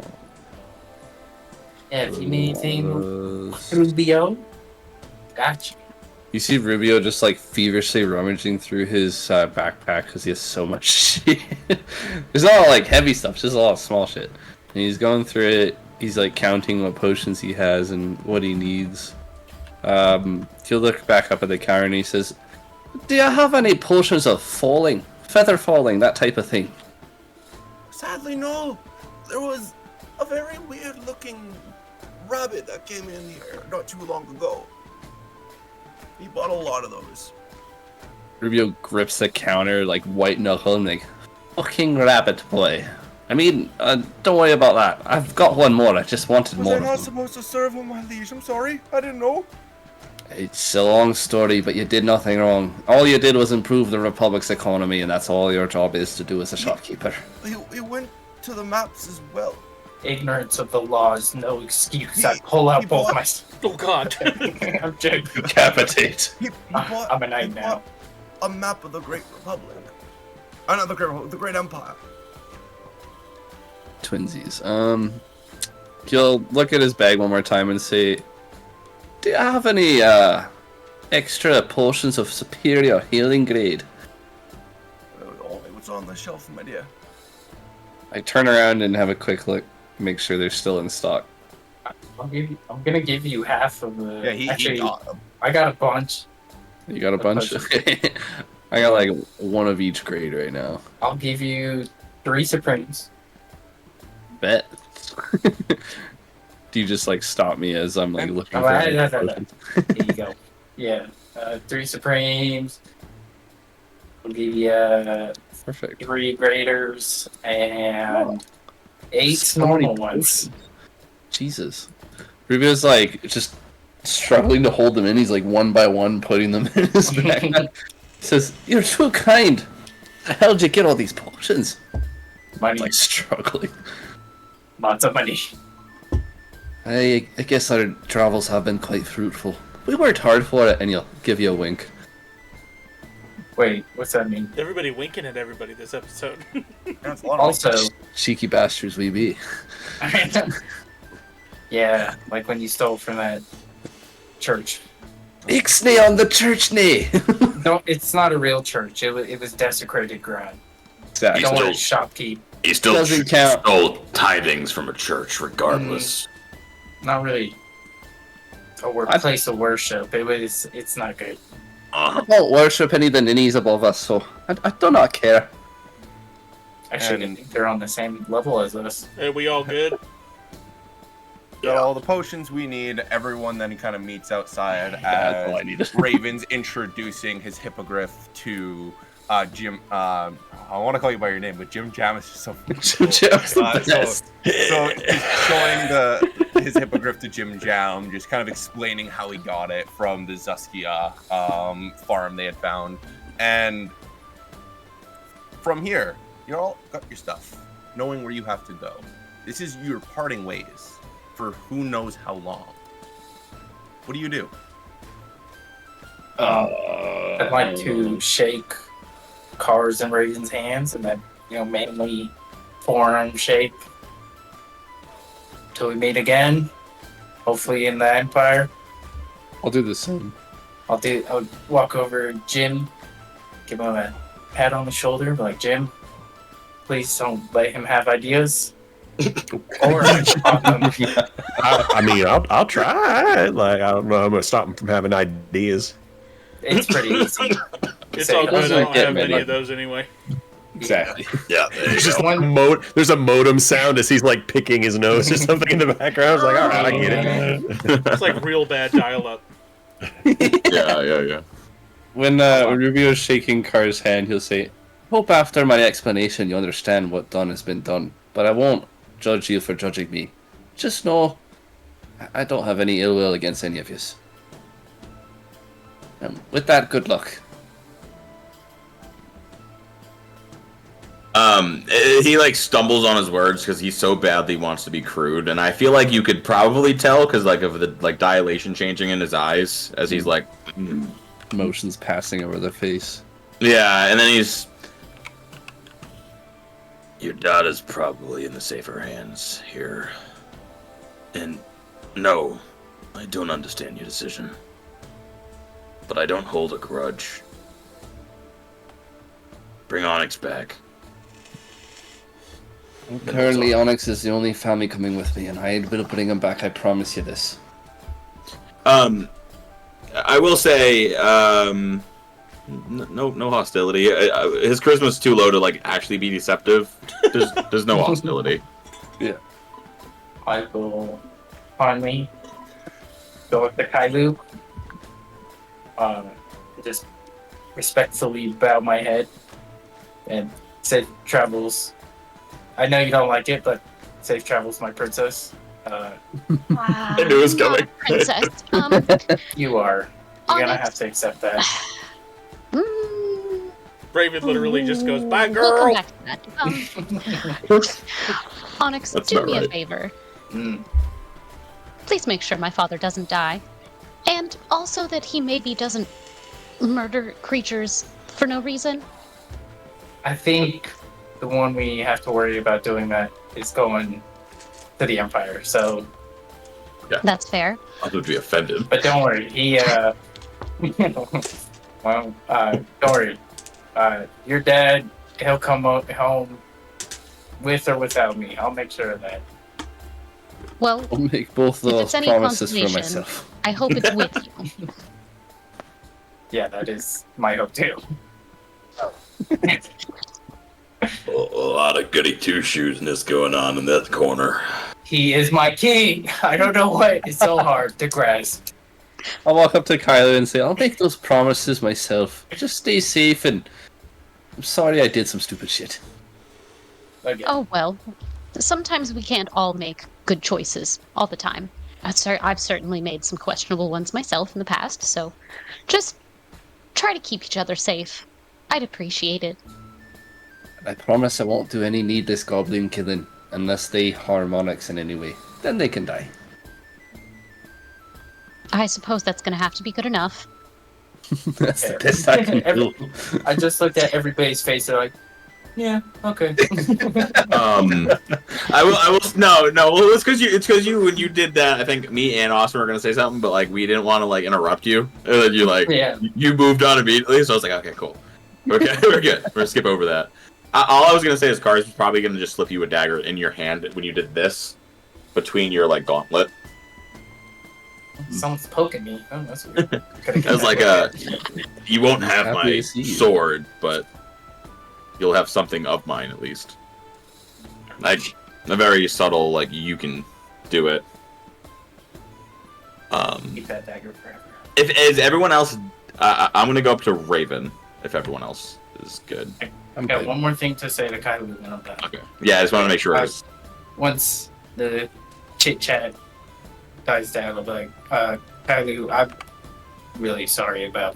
Yeah, if you need anything, was- Rubio, gotcha. You see Rubio just like feverishly rummaging through his backpack because he has so much shit. There's not like heavy stuff, just a lot of small shit. And he's going through it. He's like counting what potions he has and what he needs. He'll look back up at the counter and he says, "Do you have any potions of falling, feather falling, that type of thing?" Sadly, no. There was a very weird-looking rabbit that came in here not too long ago. He bought a lot of those. Rubio grips the counter like white knuckle and like, "Fucking rabbit boy. I mean, don't worry about that. I've got one more. I just wanted Was more I of not them." supposed to serve him, my liege? I'm sorry. I didn't know. It's a long story, but you did nothing wrong. All you did was improve the Republic's economy, and that's all your job is to do as a shopkeeper. He went to the maps as well. Ignorance of the law is no excuse. I pull out both bought- my. Oh god. I'm joking. Decapitate. He bought, I'm a knight he now. bought a map of the Great Republic. Not the Great Republic, the Great Empire. Twinsies. He'll look at his bag one more time and say, "Do you have any extra potions of superior healing grade?" Only what's on the shelf, my dear. I turn around and have a quick look, make sure they're still in stock. I'm gonna give you half of the. Yeah, he actually, got them. I got a bunch. You got a bunch? I got like one of each grade right now. I'll give you 3 supremes. Bet. Do you just like stop me as I'm like looking Oh, for I- any I- I- potions? Here you go. Yeah, 3 supremes. I'll give you Perfect. 3 graders and 8 So many normal ones. Jesus. Rubio's like just struggling to hold them in. He's like one by one putting them in his backpack. He says, "You're too kind. How the hell did you get all these potions?" Money, Like struggling. lots of money. I guess our travels have been quite fruitful. We worked hard for it, and you'll give you a wink. Wait, what's that mean? Everybody winking at everybody this episode. That's a lot of Also, Cheeky bastards we be. yeah, like when you stole from that church. Ixnay on the church nay. No, it's not a real church. It was desecrated ground. Exactly. Don't want to still- shopkeep. He still Doesn't count. stole tidings from a church, regardless. Not really a place of worship. It's not good. Uh-huh. I don't worship any of the ninnies above us, so I do not care. Actually, I And- think they're on the same level as us. Hey, we all good? Got all the potions we need. Everyone then kind of meets outside That's all I as needed. Raven's introducing his hippogriff to Jim. I want to call you by your name, but Jim Jam is just so. Jim Jam's the best. So he's showing his hippogriff to Jim Jam, just kind of explaining how he got it from the Zuskia farm they had found, and from here, you all got your stuff, knowing where you have to go. This is your parting ways for who knows how long. What do you do? I'd like to shake Cars and Raven's hands and then, mainly forearm shake till we meet again. Hopefully in the Empire. I'll do the same. I'll walk over to Jim, give him a pat on the shoulder, be like, Jim, please don't let him have ideas. Or I mean, I'll try. Like, I don't know. I'm gonna stop him from having ideas. it's pretty easy. It's Say all it good. I doesn't don't get have me, any like- of those anyway. Exactly. Yeah, there you There's just go. there's a modem sound as he's like picking his nose or something in the background. It's like, all right, I get it. It's like real bad dial-up. Yeah. When Rubio's shaking Car's hand, he'll say, "Hope after my explanation you understand what done has been done, but I won't judge you for judging me. Just know, I don't have any ill will against any of you. With that, good luck." He like stumbles on his words because he so badly wants to be crude, and I feel like you could probably tell because like of the like dilation changing in his eyes as he's like, Emotions passing over the face. yeah, and then he's Your daughter's probably in the safer hands here. And no, I don't understand your decision. But I don't hold a grudge. Bring Onyx back. Currently, Onyx is the only family coming with me, and I will bring him back. I promise you this. I will say, no hostility. His charisma's too low to like actually be deceptive. There's no hostility. I will finally go with the Kailu. Just respectfully bow my head and safe travels. I know you don't like it, but safe travels, my princess. I knew it was coming. Princess. You are. You're gonna Onyx. have to accept that. Raven literally just goes, "Bye, We'll come girl." back to that. Onyx, That's do not me a right. favor. Mm. Please make sure my father doesn't die. And also that he maybe doesn't murder creatures for no reason. I think the one we have to worry about doing that is going to the Empire. So, That's fair. I would be offended. but don't worry. He, well, don't worry. Your dad, he'll come home with or without me. I'll make sure of that. Well, I'll make both If those it's any promises for consolation. myself. I hope it's with you. Yeah, that is my hope too. A lot of goody two-shoesness going on in that corner. He is my king. I don't know what. It's so hard to grasp. I'll walk up to Kylo and say, "I'll make those promises myself. Just stay safe, and I'm sorry I did some stupid shit." Again. Oh well. Sometimes we can't all make good choices all the time. I've certainly made some questionable ones myself in the past, so just try to keep each other safe. I'd appreciate it. I promise I won't do any needless goblin killing unless they harm Onyx in any way. Then they can die. I suppose that's gonna have to be good enough. That's the best I can do. I just looked at everybody's face. They're like, "Yeah, okay." I will. No. Well, it's because you when you did that. I think me and Austin were gonna say something, but like we didn't want to like interrupt you. And then you like Yeah. you moved on immediately. So I was like, okay, cool. Okay, we're good. We're gonna skip over that. All I was gonna say is Cars was probably gonna just slip you a dagger in your hand when you did this, between your like gauntlet. Someone's poking me. Oh, that's weird. It was like you won't have Happy my to see you. sword, but you'll have something of mine at least. Like a very subtle, like you can do it. Keep that dagger forever. If is everyone else, I'm gonna go up to Raven. If everyone else is good. I'm Got good. one more thing to say to Kylie when I'm done. Okay. Yeah, I just want to make sure. Once the chit chat dies down, I'll be like, Kylie, I'm really sorry about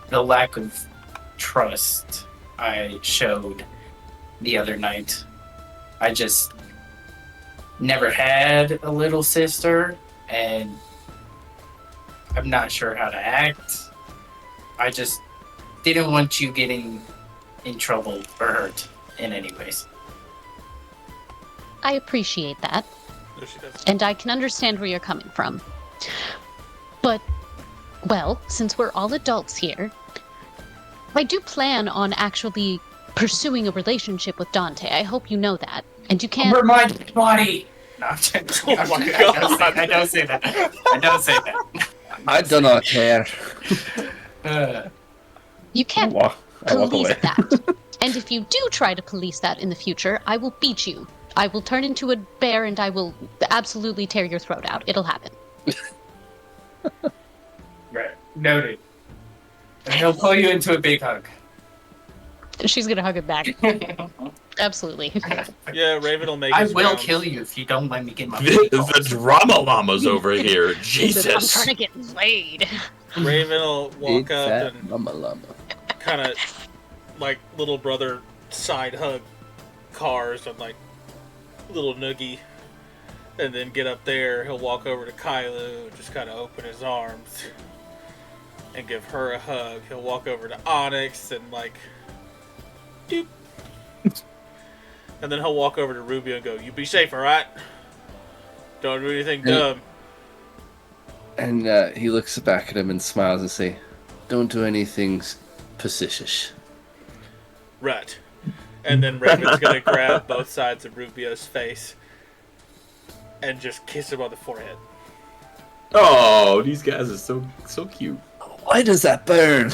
the lack of trust I showed the other night. I just never had a little sister, and I'm not sure how to act. I just didn't want you getting in trouble or hurt in any ways. I appreciate that, No, she doesn't. and I can understand where you're coming from. But, well, since we're all adults here, I do plan on actually pursuing a relationship with Dante. I hope you know that. And you can't... Over my body! No, I'm joking. Oh my God. I don't say that. I don't say that. I do not care. You can't I walk police away. that. And if you do try to police that in the future, I will beat you. I will turn into a bear and I will absolutely tear your throat out. It'll happen. Right. Noted. And he'll pull you into a big hug. She's gonna hug it back. Absolutely. Yeah, Raven will make I his will rounds. kill you if you don't let me get my The drama llamas over here. I'm Jesus. trying to get laid. Raven will walk Big up fat and llama llama. kind of like little brother side hug cars and like little noogie, and then get up there. He'll walk over to Kylo, just kind of open his arms and give her a hug. He'll walk over to Onyx and like doop. And then he'll walk over to Rubio and go, "You be safe, alright? Don't do anything dumb." And he looks back at him and smiles and say, "Don't do anything facetious." Right. And then Raven's gonna grab both sides of Rubio's face and just kiss him on the forehead. Oh, these guys are so cute. Why does that burn?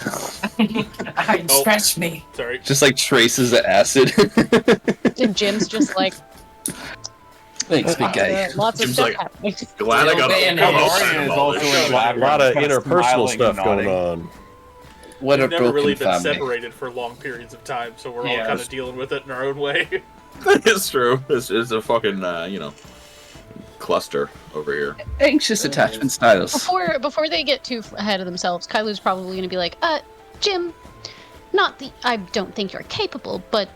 Scratch me. Sorry. Just like traces of acid. And Jim's just like, Thanks, big guy. lots of Jim's stuff like- happening. Glad I got Van a Halen promotion is of all also this. in A lot of Kinda interpersonal smiling stuff and going nodding. on. What a We've never broken really been family. separated for long periods of time, so we're all Yeah. kind of dealing with it in our own way. It's true. It's a fucking cluster over here. Anxious attachment styles. Before they get too ahead of themselves, Kylo's probably gonna be like, Jim, I don't think you're capable, but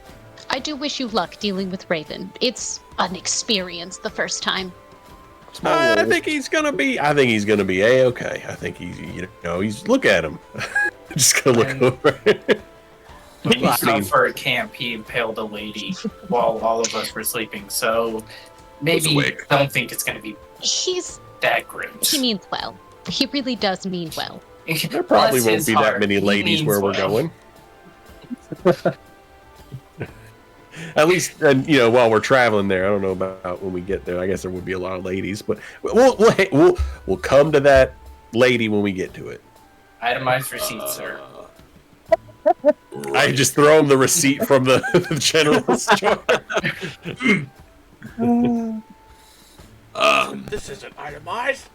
I do wish you luck dealing with Raven. It's an experience the first time. I think he's gonna be a-okay. I think he's look at him. Just gonna look And- over. When he went for a camp, he impaled a lady while all of us were sleeping, so maybe awake. don't think it's going to be He's that great. he means well. He really does mean well. There probably Bless won't his be heart. that many He ladies means where we're well. going. At least, and while we're traveling there, I don't know about when we get there. I guess there would be a lot of ladies, but we'll come to that lady when we get to it. Itemized receipt, sir. I just throw him the receipt from the general store. This isn't itemized.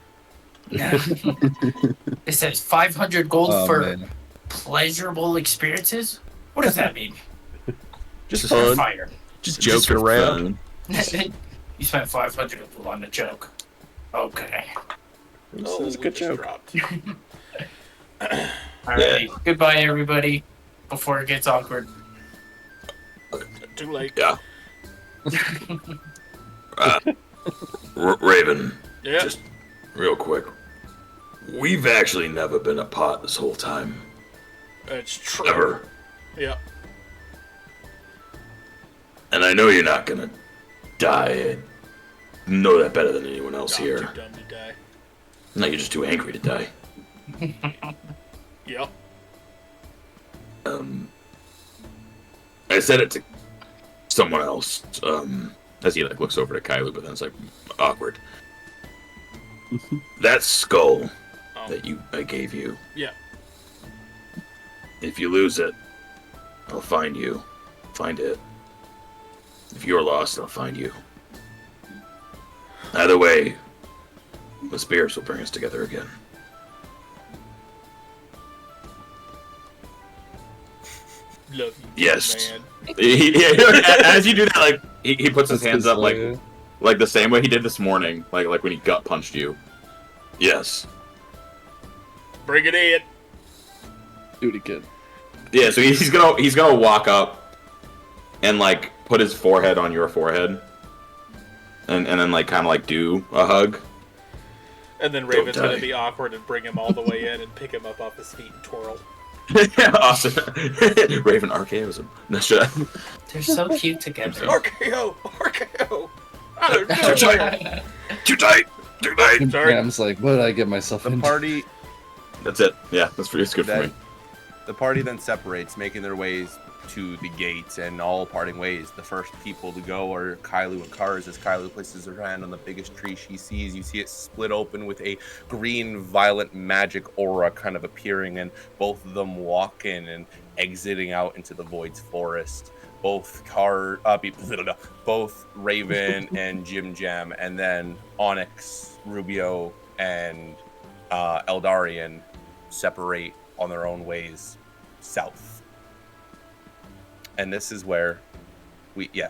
It says 500 gold Oh, for man. pleasurable experiences? What does that mean? Just You're fun, fired. just joking around. You spent 500 on a joke. Okay. It's a we good just joke. dropped. Alrighty. Goodbye, everybody. Before it gets awkward. Too late. Yeah. Raven, Yeah. just real quick. We've actually never been apart this whole time. It's true. Ever. Yeah. And I know you're not gonna die. I know that better than anyone else I'm here. too dumb to die. No, you're just too angry to die. Yep. I said it to someone else, as he looks over to Kylo, but then it's like awkward. That skull that I gave you. Yeah. If you lose it, I'll find you. Find it. If you're lost, I'll find you. Either way, the spirits will bring us together again. Love you, Yes. man. As you do that, like he puts his hands up Like, like the same way he did this morning, like when he gut punched you. Yes. Bring it in. do it again. Yeah, so he's gonna walk up and like put his forehead on your forehead, and then like kind of like do a hug. And then Raven's gonna be awkward and bring him all the way in and pick him up off his feet and twirl. Awesome. Raven RKO's him. No shit. They're so cute together. RKO! RKO! Too tight. Sorry. Yeah, I'm just like, what did I get myself The into? party, That's it. Yeah, that's good for that, me. the party then separates, making their ways to the gates and all parting ways. The first people to go are Kailu and Kars. As Kailu places her hand on the biggest tree she sees, you see it split open with a green violet magic aura kind of appearing, and both of them walk in and exiting out into the Void's forest. Both both Raven and Jim Jam, and then Onyx, Rubio, and Eldarian separate on their own ways south. And this is where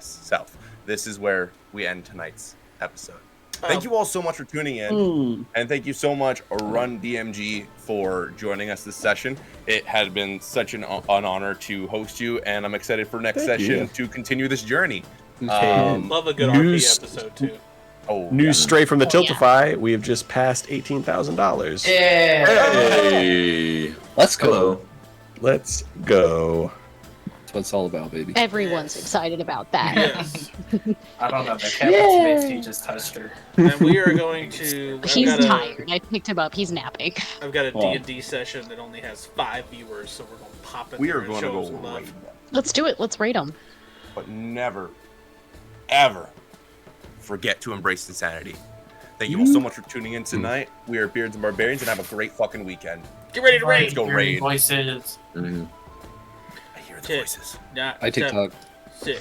south. This is where we end tonight's episode. Thank you all so much for tuning in. And thank you so much, Run DMG, for joining us this session. It had been such an honor to host you, and I'm excited for next session to continue this journey. Love a good RP episode, too. News straight from the Tiltify. We have just passed $18,000. Yeah. Hey. Let's go. Hello. Let's go. That's what it's all about, baby. Everyone's excited about that. Yes. I don't know. The cat He just touched her. And we are going to... He's tired. I picked him up. He's napping. I've got a D&D session that only has 5 viewers, so we're going to pop in We there are and going to show go some love. raid them, Let's do it. Let's rate him. but never, ever forget to embrace insanity. Thank you all so much for tuning in tonight. We are Beards and Barbarians, and have a great fucking weekend. Get ready to raid! Let's go Hearing raid. voices. I hear the voices. Yeah, I TikTok.